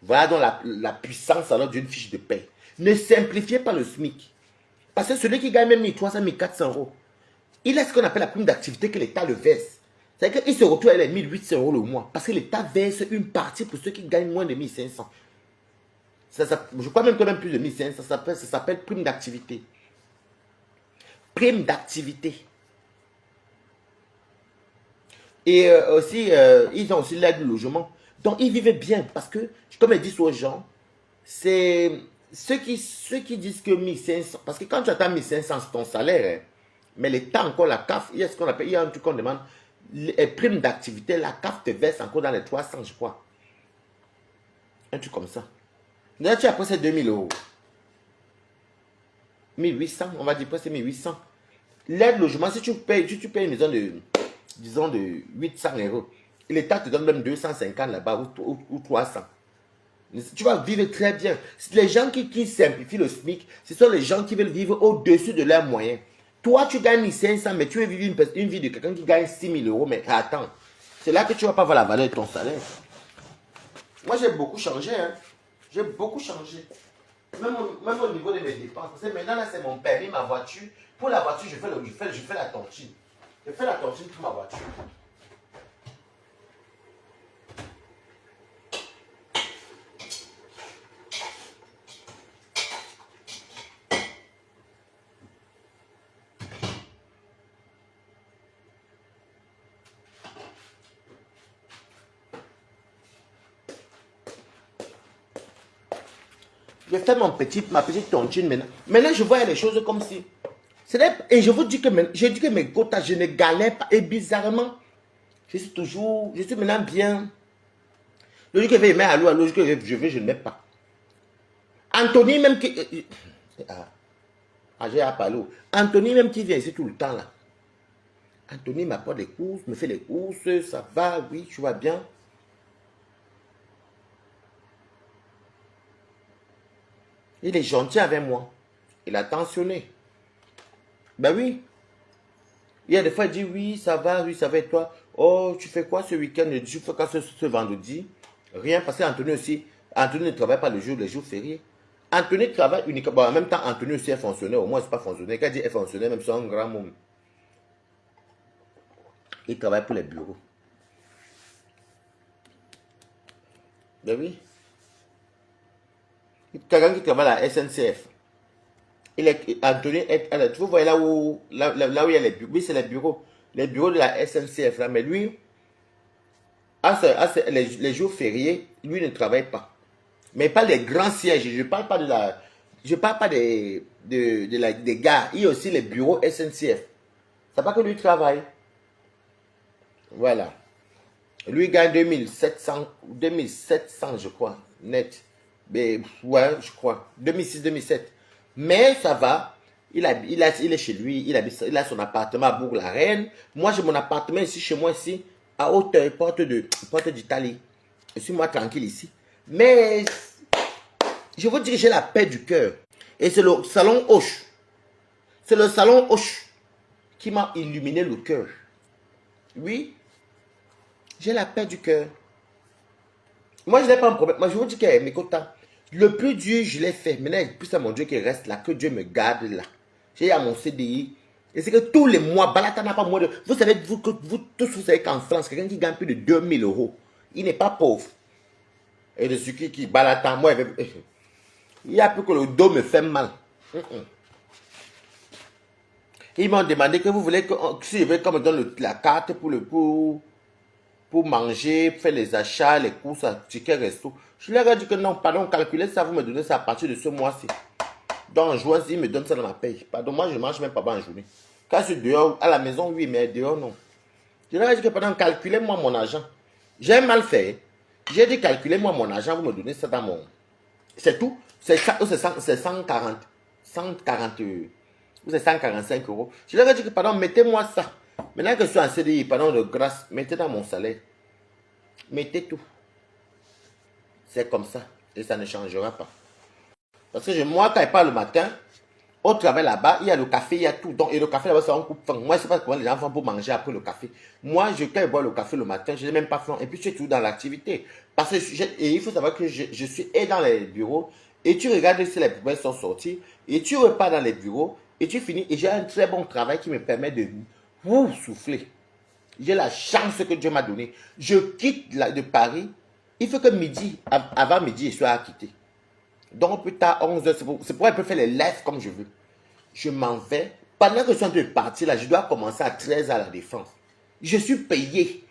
Voilà donc la puissance alors d'une fiche de paie. Ne simplifiez pas le SMIC. Parce que celui qui gagne même 1300, 1400 euros, il a ce qu'on appelle la prime d'activité que l'État le verse. C'est-à-dire qu'il se retrouve avec les 1800 euros le mois. Parce que l'État verse une partie pour ceux qui gagnent moins de 1500. Je crois même que même plus de 1500, ça s'appelle prime d'activité. Prime d'activité. Et aussi, ils ont aussi l'aide de logement. Donc, ils vivent bien. Parce que, comme ils disent aux gens, c'est ceux qui disent que 1500, parce que quand tu attends 1500, c'est ton salaire. Hein, mais l'État, encore la CAF, il y a ce qu'on appelle, il y a un truc qu'on demande, les primes d'activité, la CAF te verse encore dans les 300, je crois. Un truc comme ça. Là, tu as presque 2000 euros. 1800, on va dire presque 1800. L'aide logement, si tu payes une maison de, disons, de 800 euros, et l'État te donne même 250 là-bas ou 300. Tu vas vivre très bien. Les gens qui simplifient le SMIC, ce sont les gens qui veulent vivre au-dessus de leurs moyens. Toi, tu gagnes 1500, mais tu veux vivre une vie de quelqu'un qui gagne 6000 euros. Mais attends, c'est là que tu ne vas pas voir la valeur de ton salaire. Moi, j'ai beaucoup changé. Hein. J'ai beaucoup changé. Même au niveau de mes dépenses. Parce que maintenant, là, c'est mon permis, ma voiture. Pour la voiture, je fais la tontine. Je fais la tontine pour ma voiture. Je fais ma petite tontine maintenant. Maintenant, je vois les choses comme si... Et je vous dis que, mes quotas, je ne galère pas. Et bizarrement, je suis maintenant bien. Le jour que je vais mettre allô, le jour que je ne mets pas. Anthony même qui... j'ai appelé. Anthony même qui vient ici tout le temps là. Anthony m'apporte des courses, me fait les courses, ça va, oui, tu vas bien. Il est gentil avec moi. Il a attentionné. Ben oui. Il y a des fois, il dit oui, ça va et toi. Oh, tu fais quoi ce week-end? Tu fais quoi ce vendredi? Rien, parce qu'Anthony aussi, Anthony ne travaille pas les jours fériés. Anthony travaille uniquement. Bon, en même temps, Anthony aussi est fonctionnaire. Au moins, c'est pas fonctionnaire. Quand il dit est fonctionnaire, même c'est un grand mot. Il travaille pour les bureaux. Ben oui. Quelqu'un qui travaille à la SNCF. Anthony, vous voyez là où il y a les bureaux. Oui, c'est les bureaux. Les bureaux de la SNCF là. Mais lui, les jours fériés, lui ne travaille pas. Mais pas les grands sièges. Je ne parle pas des gares. Il y a aussi les bureaux SNCF. C'est pas que lui travaille. Voilà. Lui gagne 2700 je crois, net. Mais, ouais, je crois. 2006-2007. Mais ça va. Il est chez lui. Il a son appartement à Bourg-la-Reine. Moi, j'ai mon appartement ici, chez moi, ici, à Hauteuil, porte d'Italie. Je suis moi tranquille ici. Mais, je vous dire, j'ai la paix du cœur. Et c'est le salon Hoche. C'est le salon Hoche qui m'a illuminé le cœur. Oui, j'ai la paix du cœur. Moi, je n'ai pas un problème. Moi, je vous dis que mes quotas, le plus dur, je l'ai fait. Maintenant, il y a plus à mon Dieu qui reste là, que Dieu me garde là. J'ai à mon CDI. Et c'est que tous les mois, Balata n'a pas moins de... Vous savez, vous tous, vous savez qu'en France, quelqu'un qui gagne plus de 2000 euros, il n'est pas pauvre. Et de ce qui Balata, moi, il y a plus que le dos me fait mal. Ils m'ont demandé que vous voulez que, si je veux qu'on me donne la carte pour manger, faire les achats, les courses, ticket resto. Je leur ai dit que non, pardon, calculez ça, vous me donnez ça à partir de ce mois-ci. Donc en juin, ils me donnent ça dans ma paye. Pardon, moi je ne mange même pas en journée. Quand je suis dehors, à la maison, oui, mais dehors, non. Je leur ai dit que pardon, calculez-moi mon argent. J'ai mal fait. J'ai dit calculez-moi mon argent, vous me donnez ça dans mon... C'est tout. C'est 140. 140 ou c'est 145 euros. Je leur ai dit que pardon, mettez-moi ça. Maintenant que je suis en CDI, pardon de grâce, mettez dans mon salaire. Mettez tout. C'est comme ça. Et ça ne changera pas. Parce que moi, quand je pars le matin, au travail là-bas, il y a le café, il y a tout. Donc, et le café là-bas, c'est un coup de faim. Moi, je ne sais pas comment les gens font pour manger après le café. Moi, quand je bois le café le matin, je n'ai même pas faim. Et puis, je suis toujours dans l'activité. Parce que et il faut savoir que je suis dans les bureaux. Et tu regardes si les poubelles sont sorties. Et tu repars dans les bureaux. Et tu finis. Et j'ai un très bon travail qui me permet de souffler. J'ai la chance que Dieu m'a donnée. Je quitte de Paris. Il faut que midi, avant midi, je sois quitté. Donc, plus tard, 11h, c'est pour elle peut faire les lives comme je veux. Je m'en vais. Pendant que je suis en train de partir, là, je dois commencer à 13h à la défense. Je suis payé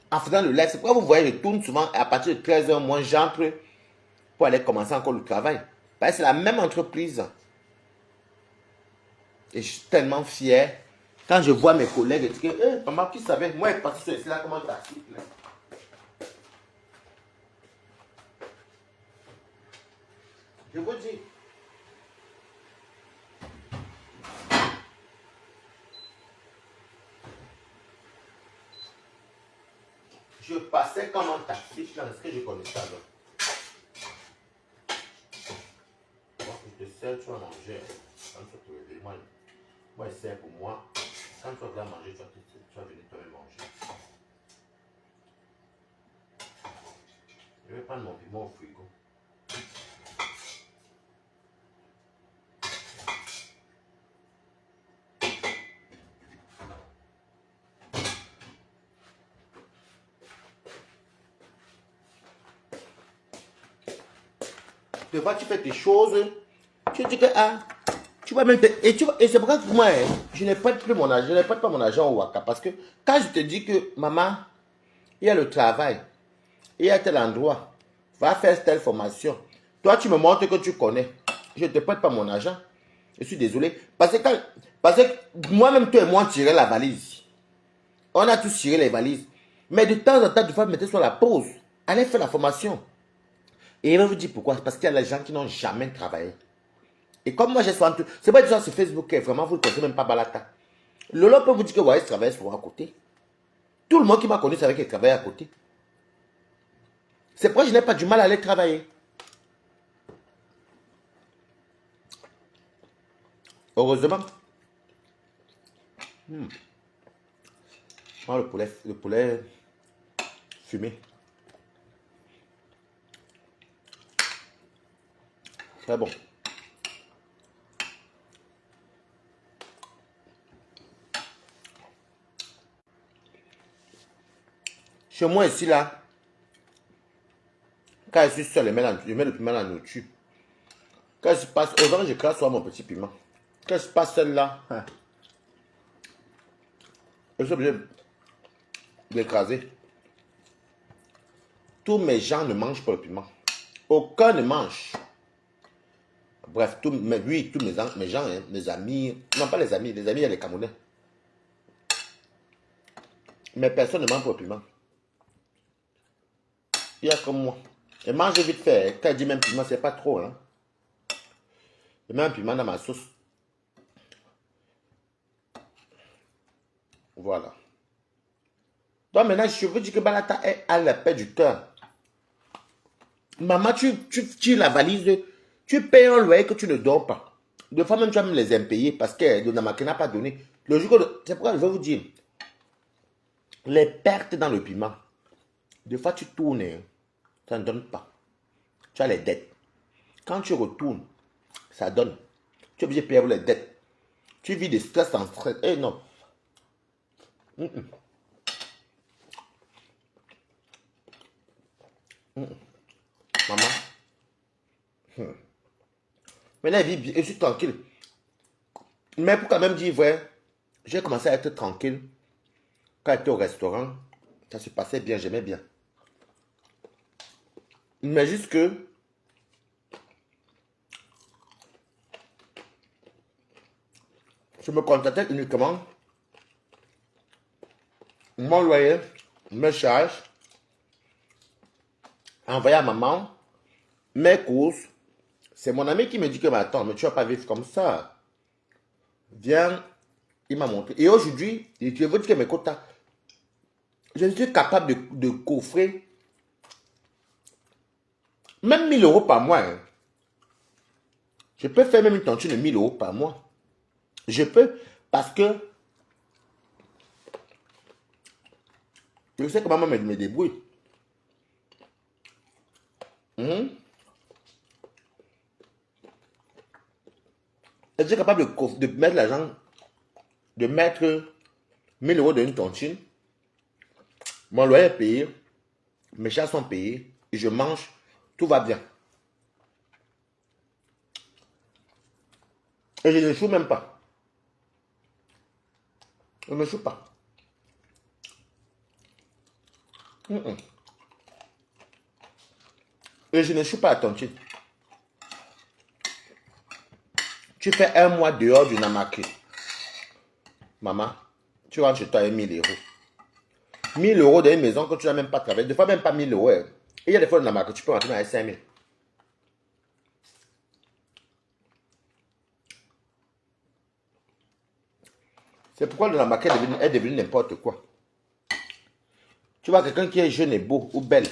en faisant le live. C'est pourquoi vous voyez, je tourne souvent à partir de 13h, moi, j'entre pour aller commencer encore le travail. Parce que c'est la même entreprise. Et je suis tellement fier. Quand je vois mes collègues, je dis que, maman, qui savait, moi, je suis parti sur ici, là, comment t'as su, là. Je vous dis. Je passais comme un taxi, est-ce que je connais ça, là? Moi, je te sers, tu vas manger. Quand tu vas te réveiller, moi, je sers pour moi. Quand tu vas manger, tu vas venir toi-même manger. Je vais prendre mon piment au frigo. Tu vois, tu fais tes choses. Tu dis que, tu vas même et c'est pour ça que moi, je ne prête plus mon argent. Je ne prête pas mon argent au Waka. Parce que quand je te dis que, maman, il y a le travail, il y a tel endroit, va faire telle formation. Toi, tu me montres que tu connais. Je ne te prête pas mon argent. Je suis désolé. Parce que moi-même, toi et moi, on tirait la valise. On a tous tiré les valises. Mais de temps en temps, tu vas mettre sur la pause. Allez faire la formation. Et il va vous dire pourquoi. Parce qu'il y a des gens qui n'ont jamais travaillé. Et comme moi, j'ai souvent... C'est pas du genre sur Facebook, vraiment, vous ne connaissez même pas Balata. Lolo peut vous dire que ouais, il travaille souvent à côté. Tout le monde qui m'a connu savait qu'il travaillait à côté. C'est pourquoi je n'ai pas du mal à aller travailler. Heureusement. Oh, le poulet fumé. Très bon. Chez moi ici, là, quand je suis seul, je mets le piment dans la nourriture. Quand je passe, aujourd'hui, je crache sur mon petit piment. Quand je passe seul là, je suis obligé de l'écraser. Tous mes gens ne mangent pas le piment. Aucun ne mange. Bref, tous mes gens, mes amis, non pas les amis, il y a les Camerounais. Mais personne ne mange pour le piment. Il y a comme moi. Je mange vite fait. Quand je dis même piment, c'est pas trop. Hein. Je mets un piment dans ma sauce. Voilà. Donc maintenant, je veux dire que Balata est à la paix du cœur. Maman, tu la valise, tu payes un loyer que tu ne dors pas. Des fois même, tu vas me les impayés parce que le Namaki n'a pas donné. Le jour que... C'est pourquoi je vais vous dire, les pertes dans le piment, des fois tu tournes, hein, ça ne donne pas. Tu as les dettes. Quand tu retournes, ça donne. Tu es obligé de payer pour les dettes. Tu vis des stress en stress. Eh non. Maman. Maintenant, je suis tranquille. Mais pour quand même dire vrai, j'ai commencé à être tranquille. Quand j'étais au restaurant, ça se passait bien, j'aimais bien. Mais juste que je me contentais uniquement mon loyer, mes charges, envoyer à maman, mes courses. C'est mon ami qui me dit que, mais attends, mais tu vas pas vivre comme ça. Viens, il m'a montré. Et aujourd'hui, je veux dire que mes quotas, je suis capable de coffrer même 1000 euros par mois. Hein. Je peux faire même une tontine de 1000 euros par mois. Je peux, parce que je sais comment me débrouille. Je suis capable de mettre l'argent, de mettre 1000 euros dans une tontine. Mon loyer est payé, mes charges sont payées, et je mange, tout va bien. Et je ne joue même pas. Je ne joue pas. Et je ne suis pas à tontine. Tu fais un mois dehors du Namaki. Maman, tu rentres chez toi avec 1000 euros. 1000 euros dans une maison que tu n'as même pas travaillé. Des fois, même pas 1000 euros. Hein. Et il y a des fois, le Namaki, tu peux rentrer avec 5000. C'est pourquoi le Namaki est devenu n'importe quoi. Tu vois quelqu'un qui est jeune et beau ou belle.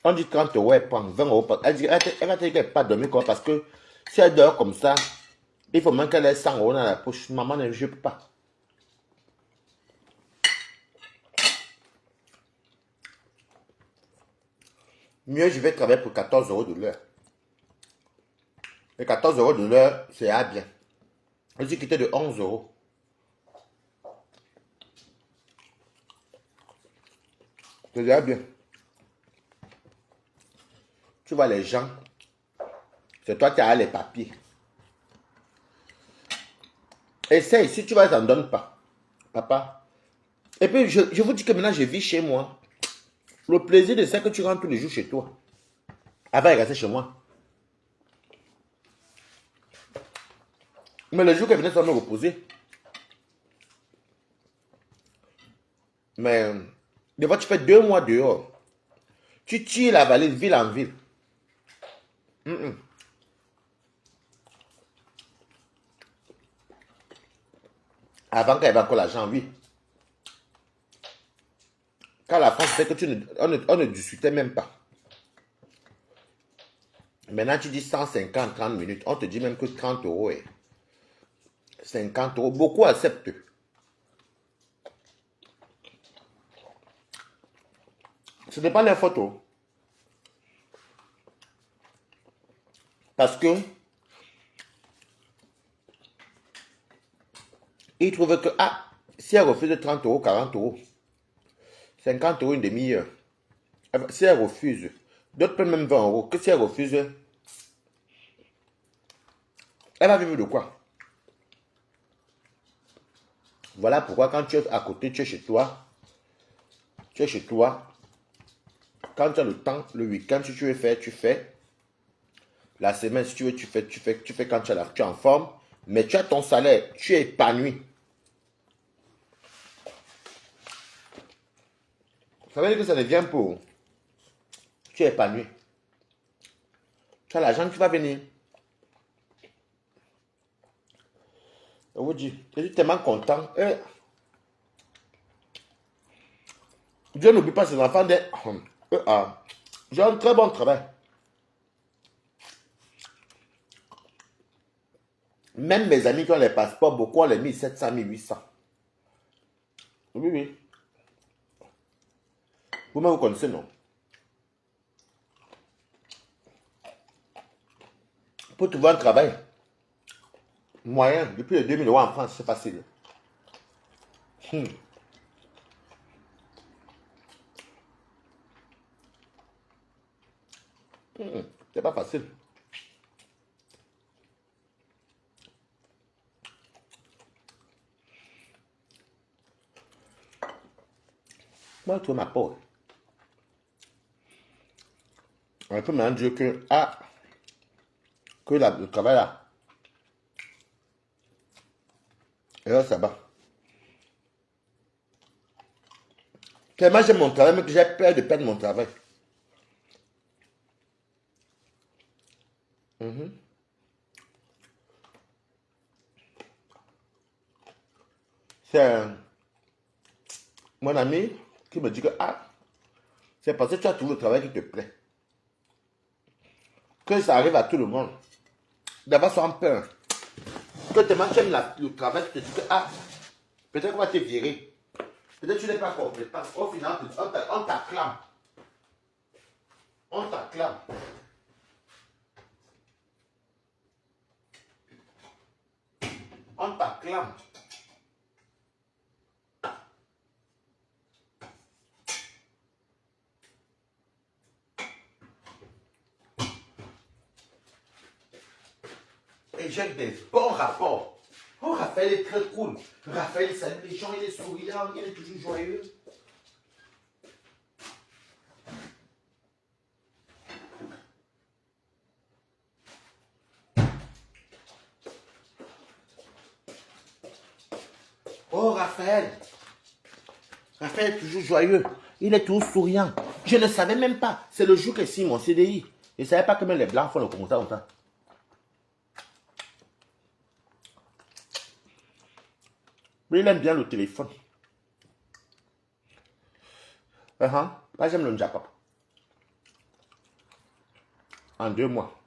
On dit 30 euros, elle prend 20 euros. Elle va te dire qu'elle n'est pas dormir quoi parce que si elle dort comme ça, il faut même qu'elle ait 100 euros dans la poche. Maman ne joue pas. Mieux, je vais travailler pour 14 euros de l'heure. Et 14 euros de l'heure, c'est à bien. Je suis quitté de 11 euros. C'est déjà bien. Tu vois les gens, c'est toi qui as les papiers. Essaye, si tu vas, ça ne donne pas. Papa. Et puis, je vous dis que maintenant, je vis chez moi. Le plaisir de ça que tu rentres tous les jours chez toi. Avant de rester chez moi. Mais le jour qu'elle venait, ça me reposer. Mais, des fois, tu fais 2 mois dehors. Tu tires la valise ville en ville. Avant qu'elle ait encore l'argent, oui. Quand la France fait que on ne discutait même pas. Maintenant, tu dis 150, 30 minutes. On te dit même que 30 euros est 50 euros. Beaucoup acceptent. Ce n'est pas leur photo. Parce que ils trouvent que, si elle refuse 30 euros, 40 euros, 50 euros une demi-heure, si elle refuse, d'autres prennent même 20 euros, que si elle refuse, elle va vivre de quoi? Voilà pourquoi quand tu es à côté, tu es chez toi, quand tu as le temps, le week-end, si tu veux faire, tu fais. La semaine, si tu veux, tu fais quand tu es en forme, mais tu as ton salaire, tu es épanoui. Ça veut dire que ça devient pour... Tu es épanoui. Tu as l'argent qui va venir. Je vous dis, je suis tellement content. Dieu n'oublie pas ses enfants d'être... J'ai un très bon travail. Même mes amis qui ont les passeports, beaucoup ont les 1700, 1800. Oui, oui. Vous-même, vous connaissez, non? Pour trouver un travail moyen, depuis les 2000 euros en France, c'est facile. C'est pas facile. Moi, je trouve ma peau. On peut maintenant dire que, le travail là, et là, ça va. Tellement j'aime mon travail, mais que j'ai peur de perdre mon travail. C'est mon ami qui me dit que, c'est parce que tu as trouvé le travail qui te plaît. Que ça arrive à tout le monde. D'avoir son peur. Que tellement tu aimes le travail, tu te dis que, peut-être qu'on va te virer. Peut-être que tu n'es pas compétent. Au final, on t'acclame. On t'acclame. On t'acclame. Et j'ai des bons rapports. Oh, Raphaël est très cool. Raphaël salue les gens, il est souriant, il est toujours joyeux. Oh, Raphaël. Raphaël est toujours joyeux. Il est toujours souriant. Je ne savais même pas. C'est le jour que signe mon CDI. Je ne savais pas que même les blancs font le commentaire comme ça. Mais il aime bien le téléphone. Moi, j'aime le Japon. En 2 mois.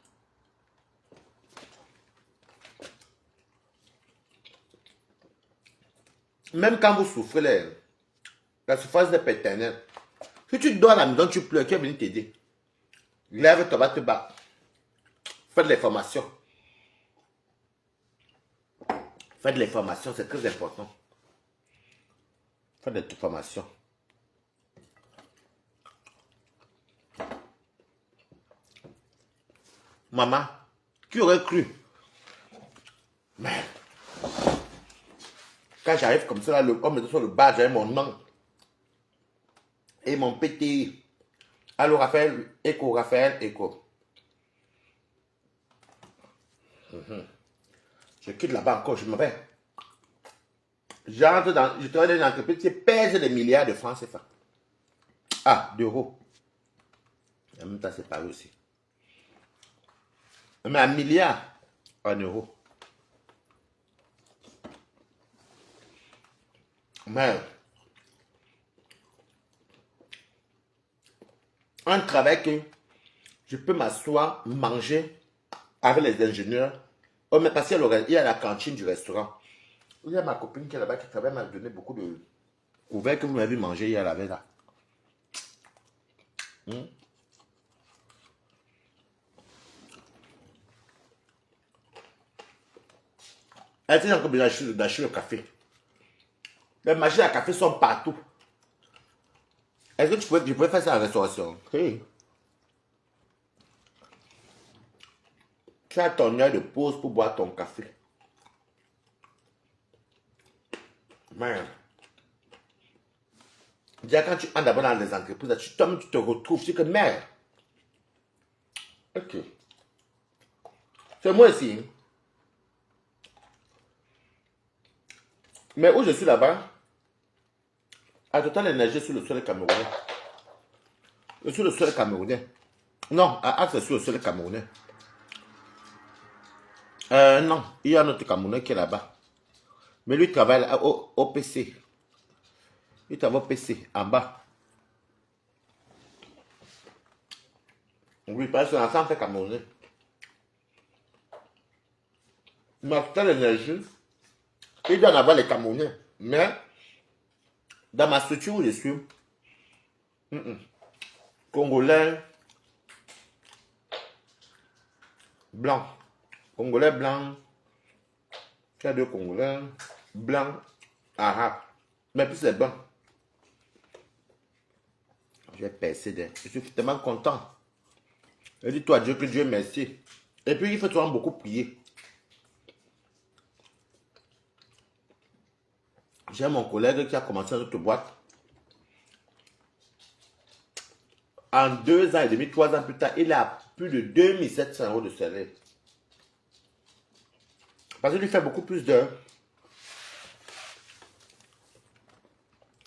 Même quand vous souffrez la souffrance des éternelle, si tu dors à la maison, tu pleures, qui est venu t'aider. Lève-toi, va te battre. Fais de l'information. Fais de l'information, c'est très important. Fais de l'information. Maman, qui aurait cru? Mais, quand j'arrive comme ça, là, on me dit sur le bas, j'avais mon nom. Et mon PTI. Allô, Raphaël, écho, Raphaël, écho. Je quitte là-bas encore, je me vais. Je travaille dans une entreprise qui pèse des milliards de francs CFA. D'euros. En même temps, c'est pareil aussi. Mais un milliard en euros. Mais un travail que je peux m'asseoir, manger avec les ingénieurs. Oh, mais parce qu'il y a la cantine du restaurant. Il y a ma copine qui est là-bas qui travaille, m'a donné beaucoup de couverts que vous m'avez mangé hier la veille là. Elle dit encore d'acheter le café. Les machines à café sont partout. Est-ce que je pourrais faire ça en restauration? Oui. Tu as ton heure de pause pour boire ton café. Merde. Déjà, quand tu entres d'abord dans les entreprises, tu te retrouves, tu dis que merde. Ok. C'est moi aussi. Mais où je suis là-bas, à Total Énergie sur le sol camerounais, Je suis le seul Camerounais. Non, je suis le seul Camerounais. Non, il y a un autre Camerounais qui est là-bas. Mais lui travaille au PC. Il travaille au PC, en bas. Oui, parce que c'est un centre Camerounais. Mais c'est l'énergie. Il doit en avoir les Camerounais. Mais, dans ma structure où je suis, Congolais blanc. Congolais blanc. Il y a deux Congolais blancs, arabes. Mais plus c'est bon. Je vais percer des. Je suis tellement content. Je dis toi Dieu que Dieu merci. Et puis il faut toujours beaucoup prier. J'ai mon collègue qui a commencé notre boîte. En 2 ans et demi, 3 ans plus tard, il a plus de 2700 € de salaire. Parce qu'il fait beaucoup plus d'heures.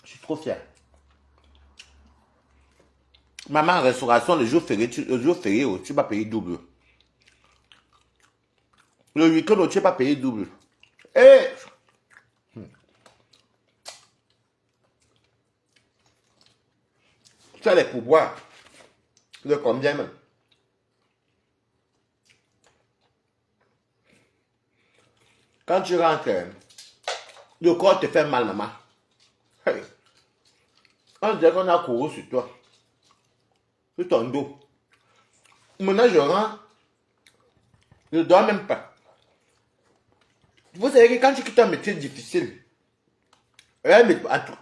Je suis trop fier. Maman en restauration, le jour férié, tu vas payer double. Le week-end, tu vas payer double. Et tu as les pourboires. De combien même? Quand tu rentres, le corps te fait mal, maman. Hey. On dirait qu'on a couru sur toi. Sur ton dos. Maintenant, je rentre. Je ne dors même pas. Vous savez que quand tu quittes un métier difficile,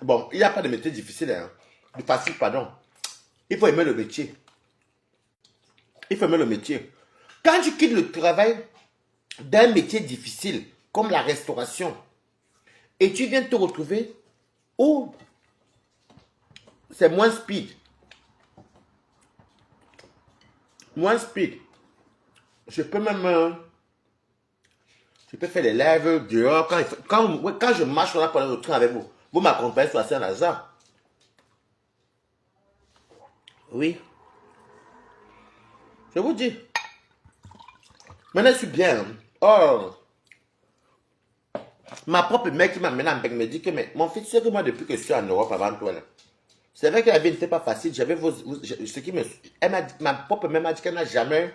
bon, il n'y a pas de métier difficile, hein, de facile, pardon. Il faut aimer le métier. Il faut aimer le métier. Quand tu quittes le travail d'un métier difficile, comme la restauration, et tu viens te retrouver où c'est moins speed. Moins speed. Je peux même... je peux faire des lives dehors. Quand je marche là pendant le train avec vous, vous m'accompagnez sur la Saint-Lazare. Oui. Je vous dis. Maintenant, je suis bien. Oh. Ma propre mère qui m'a mené en bec me dit que mon fils, c'est que moi, depuis que je suis en Europe avant toi, c'est vrai que la vie n'était pas facile. J'avais ce qui me... ma propre mère m'a dit qu'elle n'a jamais...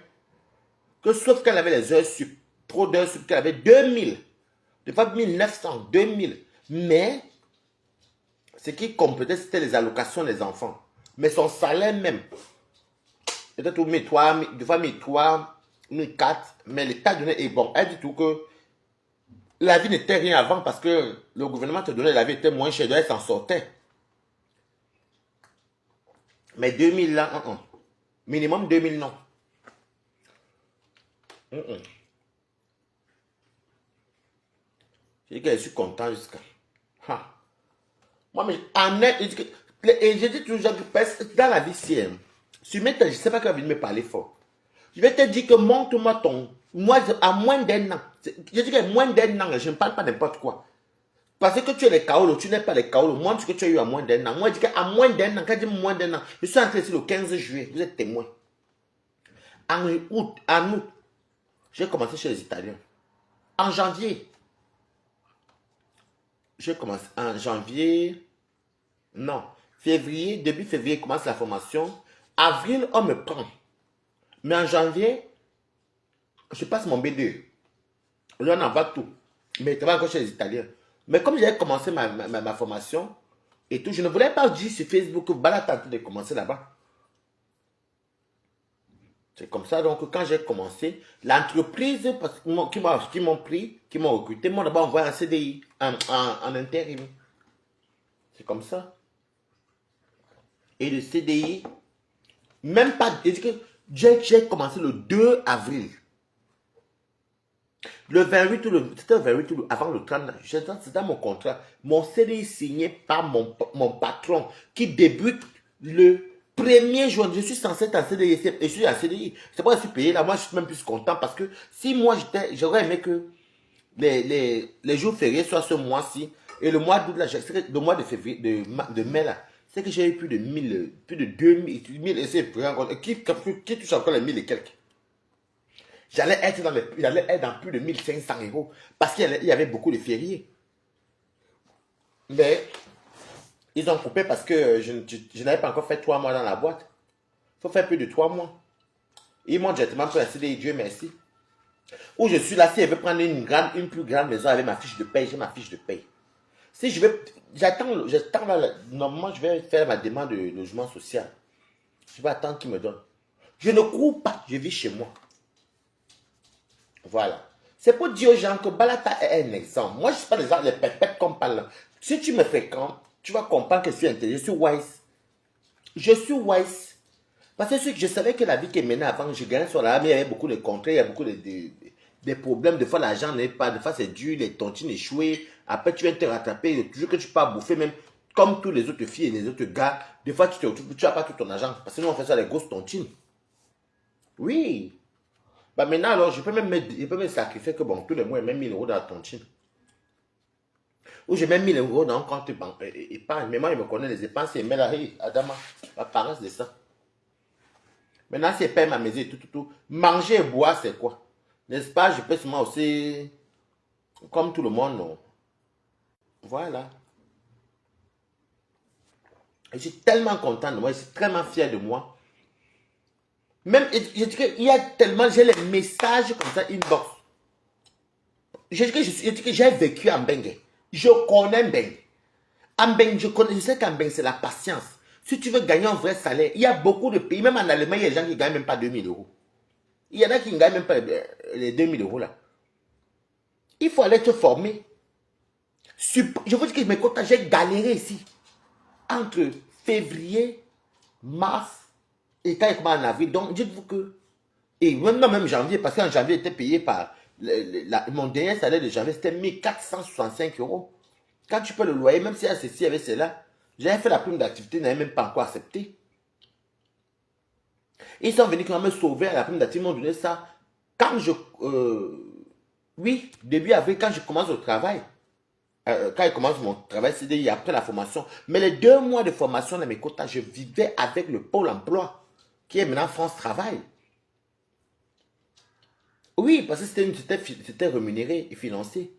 Que sauf qu'elle avait les heures sup. Trop d'heures sup, qu'elle avait 2000. Des fois 1900, 2000. Mais, ce qui complétait, c'était les allocations des enfants. Mais son salaire même, peut-être 1003, des fois 1003, 1004, mais l'État donnait, et bon, elle dit tout que la vie n'était rien avant parce que le gouvernement te donnait, la vie était moins chère, elle s'en sortait. Mais 2000 là, minimum 2000 non. Je dis que je suis content jusqu'à... Moi, mais en net, et je dis toujours que dans la vie, si je ne sais pas qui va venir me parler fort. Je vais te dire que montre-moi ton... Moi, à moins d'un an. Je dis que moins d'un an, je ne parle pas n'importe quoi. Parce que tu es les Kaolo, tu n'es pas les Kaolo. Montre ce que tu as eu à moins d'un an. Moi, je dis qu'à moins d'un an, quand je dis moins d'un an, je suis entré ici le 15 juillet. Vous êtes témoin. En août, j'ai commencé chez les Italiens. En janvier, j'ai commencé en janvier, non, février, début février, commence la formation. Avril, on me prend. Mais en janvier, je passe mon B2. Là, on en va tout. Mais je travaille encore chez les Italiens. Mais comme j'ai commencé ma formation et tout, je ne voulais pas dire sur Facebook que Bala tenté de commencer là-bas. C'est comme ça, donc, quand j'ai commencé, l'entreprise qui m'ont pris, qui m'ont recruté, m'ont d'abord envoyé un CDI, en intérim. C'est comme ça. Et le CDI, même pas, j'ai commencé le 2 avril. Le 28 c'était le 28 avant le 30, c'est dans mon contrat. Mon CDI signé par mon patron qui débute le 1er juin. Je suis censé être en CDI et je suis en CDI. C'est pourquoi je suis payé là. Moi, je suis même plus content parce que si moi, j'aurais aimé que les jours fériés soient ce mois-ci et le mois d'août, le mois de février, de mai là, C'est que j'ai eu plus de 1000, plus de 2000, 1000 essais qui touche encore les 1000 et quelques. J'allais être dans plus de 1500 euros parce qu'il y avait beaucoup de fériés. Mais ils ont coupé parce que je n'avais pas encore fait 3 mois dans la boîte. Il faut faire plus de 3 mois. Ils m'ont directement pris un CDI, Dieu merci. Où je suis là, si je veux prendre une plus grande maison avec ma fiche de paye, j'ai ma fiche de paye. Si je veux, j'attends là, normalement je vais faire ma demande de logement social. Je vais attendre qu'ils me donnent. Je ne cours pas, je vis chez moi. Voilà. C'est pour dire aux gens que Balata est un exemple. Moi, je ne suis pas des gens, les pépettes comme parle. Si tu me fréquentes, tu vas comprendre que je suis intelligent, je suis wise. Je suis wise. Parce que je savais que la vie qui est menée avant, je gagnais sur la mais il y avait beaucoup de contrats, il y a beaucoup de problèmes. Des fois, l'argent n'est pas, des fois, c'est dur, les tontines échouées. Après, tu viens te rattraper, toujours que tu peux bouffer, même comme tous les autres filles et les autres gars. Des fois, tu n'as pas tout ton argent. Parce que nous, on fait ça, les grosses tontines. Oui. Bah maintenant, alors, je peux me sacrifier que bon, tous les mois, je mets 1000 euros dans la tontine. Ou je mets 1000 euros dans un compte épargne. Mais moi, il me connaît les épargnes, c'est là, hey, Adama, la paresse de ça. Maintenant, si je paye ma maison et tout. Manger et boire, c'est quoi? N'est-ce pas? Je peux seulement aussi, comme tout le monde, non? Voilà. Je suis tellement content de moi, je suis tellement fier de moi. Même, je dis qu'il y a tellement, j'ai les messages comme ça, inbox. Je dis que j'ai vécu en Bengue. Je connais Bengue. En Bengue, je sais qu'en Bengue, c'est la patience. Si tu veux gagner un vrai salaire, il y a beaucoup de pays, même en Allemagne, il y a des gens qui ne gagnent même pas 2000 euros. Il y en a qui ne gagnent même pas les 2000 euros là. Il faut aller te former. Je vous dis que mes quotas, j'ai galéré ici. Entre février, mars et quand il commence en avril. Donc, dites-vous que. Et même janvier, parce qu'en janvier, j'étais payé par. Mon dernier salaire de janvier, c'était 1465 euros. Quand tu peux le loyer, même si y a ceci avec cela, j'avais fait la prime d'activité, n'avais même pas encore accepté. Ils sont venus quand même me sauver à la prime d'activité, ils m'ont donné ça. Quand oui, début avril, quand je commence le travail. Quand je commence mon travail CDI après la formation. Mais les 2 mois de formation dans mes quotas, je vivais avec le Pôle emploi, qui est maintenant France Travail. Oui, parce que c'était rémunéré et financé.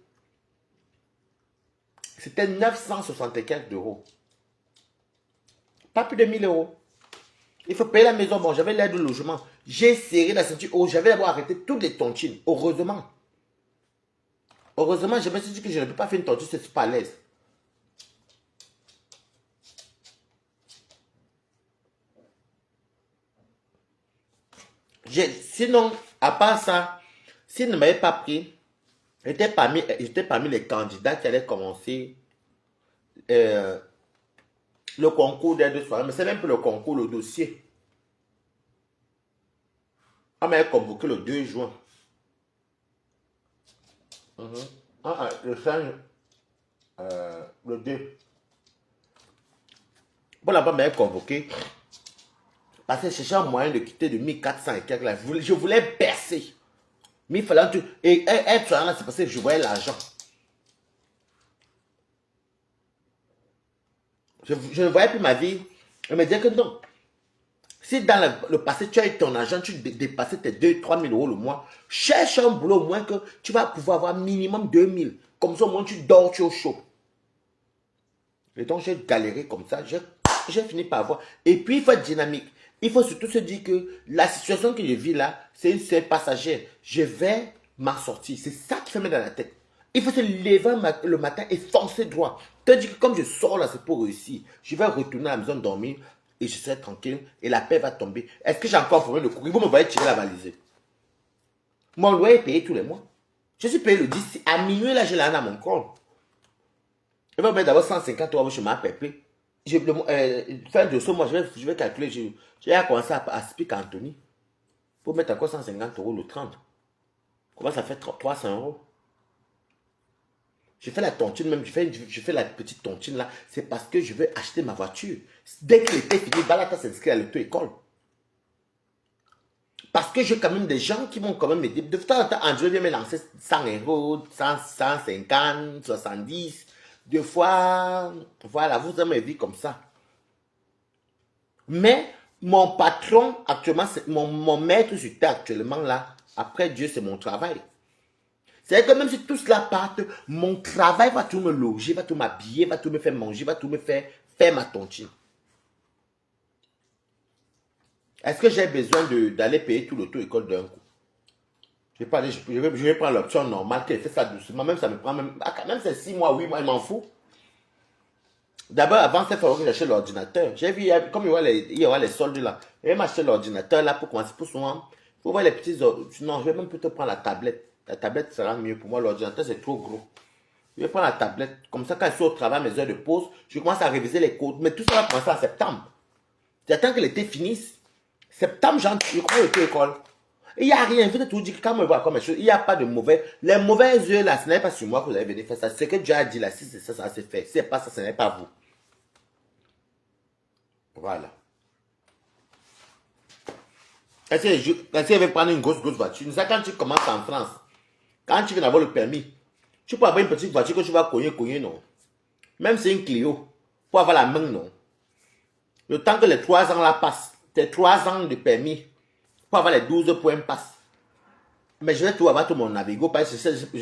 C'était 964 euros. Pas plus de 1000 euros. Il faut payer la maison. Bon, j'avais l'aide au logement. J'ai serré la ceinture. Oh, j'avais d'abord arrêté toutes les tontines. Heureusement. Heureusement, je me suis dit que je ne peux pas faire une tontine, c'est pas à l'aise. Sinon, à part ça, s'il ne m'avait pas pris, j'étais parmi les candidats qui allaient commencer le concours d'aide soignante. Mais c'est même pas le concours, le dossier. On m'avait convoqué le 2 juin. Le 5, le 2. Bon, là-bas, m'avait convoqué. Parce que je cherchais un moyen de quitter de 1400 et quelques là. Je voulais percer. Mais il fallait un truc. Et être là, c'est parce que je voyais l'argent. Je ne voyais plus ma vie. Je me disais que non. Si dans le passé, tu as eu ton argent, tu dépassais tes 2-3 000 euros le mois, cherche un boulot au moins que tu vas pouvoir avoir minimum 2000. Comme ça, au moins, tu dors, tu es au chaud. Et donc, j'ai galéré comme ça. J'ai fini par avoir. Et puis, il faut être dynamique. Il faut surtout se dire que la situation que je vis là, c'est une seule passagère. Je vais m'en sortir. C'est ça qui fait mal dans la tête. Il faut se lever le matin et foncer droit. Tandis que comme je sors là, c'est pour réussir. Je vais retourner à la maison dormir et je serai tranquille et la paix va tomber. Est-ce que j'ai encore un problème de courir? Vous me voyez tirer la valise. Mon loyer est payé tous les mois. Je suis payé le 10. À minuit, là, j'ai la dans mon compte. Je vais mettre d'abord 150 euros chez ma pépé. Fin de ce mois, je vais calculer. J'ai commencé à speak à Anthony. Pour mettre encore 150 euros le 30. Comment ça fait 300 euros? Je fais la tontine même, je fais la petite tontine là. C'est parce que je veux acheter ma voiture. Dès que l'été fini, Balata s'inscrit à l'auto-école. Parce que j'ai quand même des gens qui vont quand même m'aider. De temps en temps, André vient me lancer 100 euros, 150, 70. Deux fois, voilà, vous avez ma vie comme ça. Mais mon patron, actuellement, mon maître sur terre actuellement là, après Dieu, c'est mon travail. C'est que même si tout cela part, mon travail va tout me loger, va tout m'habiller, va tout me faire manger, va tout me faire ma tontine. Est-ce que j'ai besoin d'aller payer tout l'auto-école d'un coup? Je vais pas aller, je vais prendre l'option normale, qu'elle fait ça doucement, même ça me prend même c'est 6 mois, 8 mois, je m'en fous. D'abord, avant, il fallait que j'achète l'ordinateur. J'ai vu, comme il y aura les soldes là, je vais m'acheter l'ordinateur là pour commencer, pour souvent. Il faut voir les petits. Non, je vais même plutôt prendre la tablette. La tablette sera mieux pour moi. L'ordinateur, c'est trop gros. Je vais prendre la tablette. Comme ça, quand je suis au travail, mes heures de pause, je commence à réviser les codes. Mais tout ça va commencer en septembre. J'attends que l'été finisse. Septembre, je commence l'auto-école. Il n'y a rien. Je vais tout dire que quand on me voit comme les choses, il n'y a pas de mauvais. Les mauvaises yeux là, ce n'est pas sur moi que vous allez venir faire ça. C'est que Dieu a dit là, si c'est ça, ça se fait. Si c'est pas ça, ce n'est pas vous. Voilà. Est-ce que veut prendre une grosse voiture? Ça, quand tu commences en France, quand tu viens d'avoir le permis, tu peux avoir une petite voiture que tu vas cogner, non. Même si c'est une Clio, pour avoir la main, non. Le temps que les 3 ans là passent, tes 3 ans de permis, pour avoir les 12 points passent. Mais je vais tout avoir tout mon Navigo, parce que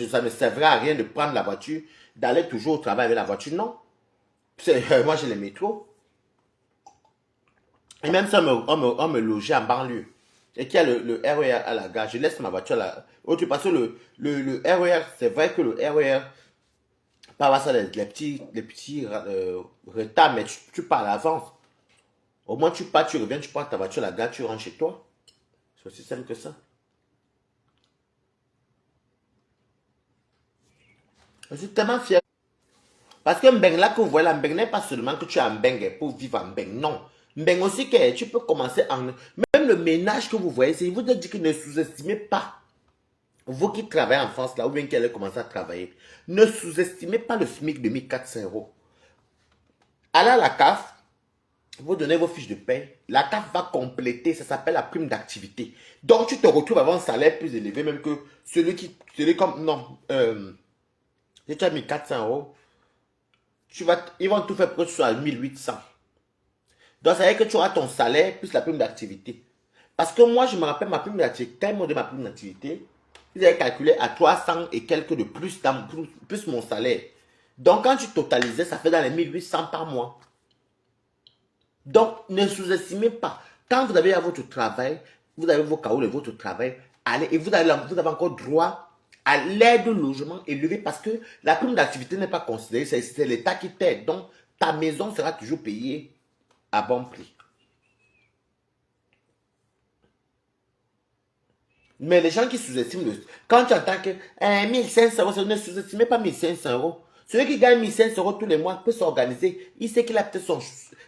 ça ne servira à rien de prendre la voiture, d'aller toujours au travail avec la voiture, non. Moi, j'ai les métros. Et même ça, on me logeait en banlieue. Et qu'il y a le RER à la gare, je laisse ma voiture là. Parce que le RER, c'est vrai que le RER, pas avoir ça, les petits retards, mais tu pars à l'avance. Au moins, tu pars, tu reviens, tu prends ta voiture à la gare, tu rentres chez toi. C'est aussi simple que ça. Je suis tellement fier. Parce que Mbeng, là que vous voyez là, Mbeng n'est pas seulement que tu as Mbeng pour vivre en Mbeng. Non. Mbeng aussi, que tu peux commencer en. Même le ménage que vous voyez, c'est vous dire que ne sous-estimez pas. Vous qui travaillez en France là, ou bien qui allez commencer à travailler, ne sous-estimez pas le SMIC de 1400 euros. Allez à la CAF, vous donnez vos fiches de paie. La CAF va compléter, ça s'appelle la prime d'activité. Donc tu te retrouves avec un salaire plus élevé même que celui comme. Non, si tu as 1400 euros. Ils vont tout faire pour que tu sois à 1800. Donc, ça veut dire que tu auras ton salaire plus la prime d'activité. Parce que moi, je me rappelle ma prime d'activité. Quand ils m'ont donné ma prime d'activité, ils avaient calculé à 300 et quelques de plus, plus mon salaire. Donc, quand tu totalisais, ça fait dans les 1800 par mois. Donc, ne sous-estimez pas. Quand vous avez à votre travail, vous avez vos caots de votre travail, allez, et vous avez encore droit à l'aide au logement élevé parce que la prime d'activité n'est pas considérée, c'est l'État qui t'aide. Donc, ta maison sera toujours payée à bon prix. Mais les gens qui sous-estiment, quand tu entends que 1500 euros, ne sous-estimez pas 1500 euros. Celui qui gagne 1500 euros tous les mois peut s'organiser. Il sait qu'il a peut-être son.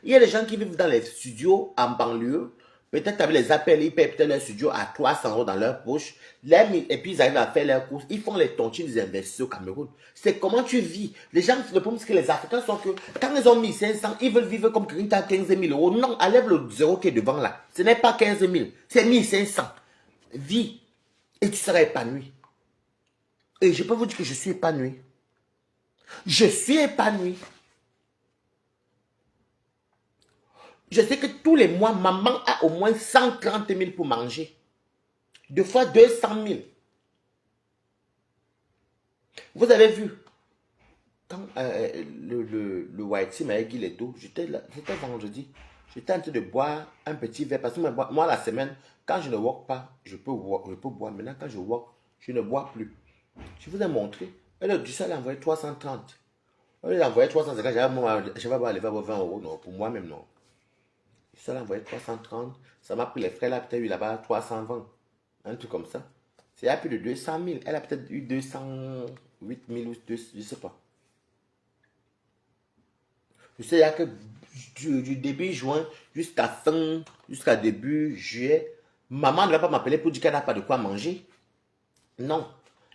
Il y a des gens qui vivent dans les studios en banlieue. Peut-être avec les appels, ils payent peut-être leur studio à 300 euros dans leur poche. Et puis ils arrivent à faire leurs courses. Ils font les tontines des investisseurs au Cameroun. C'est comment tu vis. Les gens, le problème, c'est que les Africains sont que quand ils ont 1500, ils veulent vivre comme quelqu'un qui a 15 000 euros. Non, enlève le zéro qui est devant là. Ce n'est pas 15 000, c'est 1500. Vis et tu seras épanoui. Et je peux vous dire que je suis épanoui. Je suis épanoui. Je sais que tous les mois, maman a au moins 130 000 pour manger. 2 fois 200 000. Vous avez vu, quand le Whitey m'a dit les dos, c'était vendredi. J'étais en train de boire un petit verre. Parce que moi, la semaine, quand je ne walk pas, je peux boire. Maintenant, quand je walk, je ne bois plus. Je vous ai montré. Elle du ça, elle a envoyé 330. Elle a envoyé 350. J'avais pas levé 20 euros. Non, pour moi-même, non. Ça, elle a envoyé 330. Ça m'a pris les frais là, peut-être eu là-bas 320. Un truc comme ça. C'est à plus de 200 000. Elle a peut-être eu 208 000 ou 200, je ne sais pas. Je sais, il y a que du début juin jusqu'à début juillet, maman ne va pas m'appeler pour dire qu'elle n'a pas de quoi manger. Non.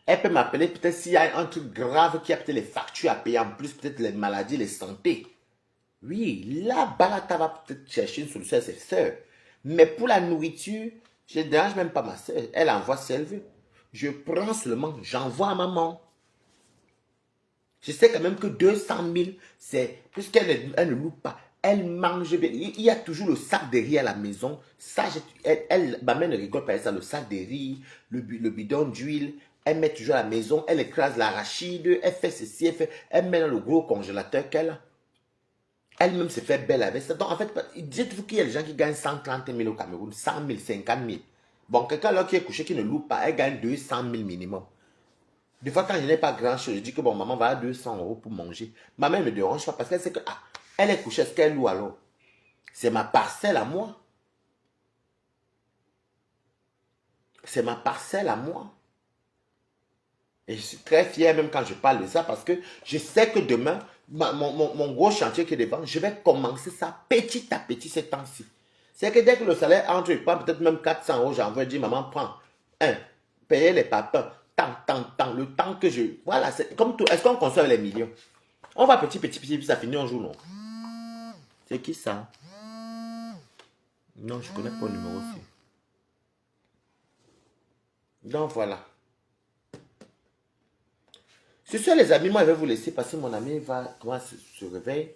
Elle peut m'appeler peut-être s'il y a un truc grave qui a peut-être les factures à payer en plus, peut-être les maladies, les santé. Oui, là-bas, tu vas peut-être chercher une solution à ses soeurs. Mais pour la nourriture, je ne dérange même pas ma soeur. Elle envoie si elle veut. Je prends seulement, j'envoie à maman. Je sais quand même que 200 000, c'est, puisqu'elle ne loue pas, Elle mange bien. Il y a toujours le sac de riz à la maison. Ça, ma mère ne rigole pas avec ça. Le sac de riz, le bidon d'huile. Elle met toujours à la maison. Elle écrase l'arachide. Elle fait ceci. Elle met dans le gros congélateur qu'elle a. Elle-même se fait belle avec ça. Donc, en fait, dites-vous qu'il y a des gens qui gagnent 130 000 au Cameroun, 100 000, 50 000. Bon, quelqu'un là qui est couché, qui ne loue pas, elle gagne 200 000 minimum. Des fois, quand je n'ai pas grand-chose, je dis que bon, maman va à 200 € pour manger. Ma mère ne me dérange pas parce qu'elle sait que, ah, elle est couchée, est-ce qu'elle loue alors? C'est ma parcelle à moi. C'est ma parcelle à moi. Et je suis très fier même quand je parle de ça parce que je sais que demain, mon gros chantier qui est devant, je vais commencer ça petit à petit ces temps-ci. C'est que dès que le salaire entre, je prends peut-être même 400 €, j'envoie dire, maman, prends un, payer les papas, tant, le temps que je... Voilà, c'est comme tout. Est-ce qu'on consomme les millions? On va petit, puis ça finit un jour, non? C'est qui ça? Non, je connais pas le numéro aussi. Donc voilà. Sur ce, les amis, moi, je vais vous laisser parce que mon ami va commencer se réveille.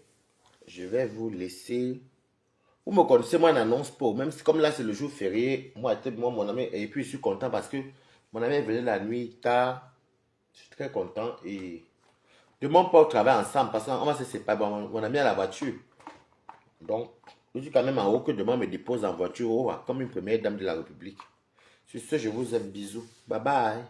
Je vais vous laisser. Vous me connaissez, moi, en annonce pas. Même si, comme là, c'est le jour férié, moi, mon ami, et puis je suis content parce que mon ami est venu la nuit tard. Je suis très content et demain, on peut travailler ensemble parce qu'on va se séparer. Bon, mon ami a la voiture. Donc, je suis quand même en haut que demain me dépose en voiture comme une première dame de la République. Sur ce, je vous aime. Bisous. Bye bye.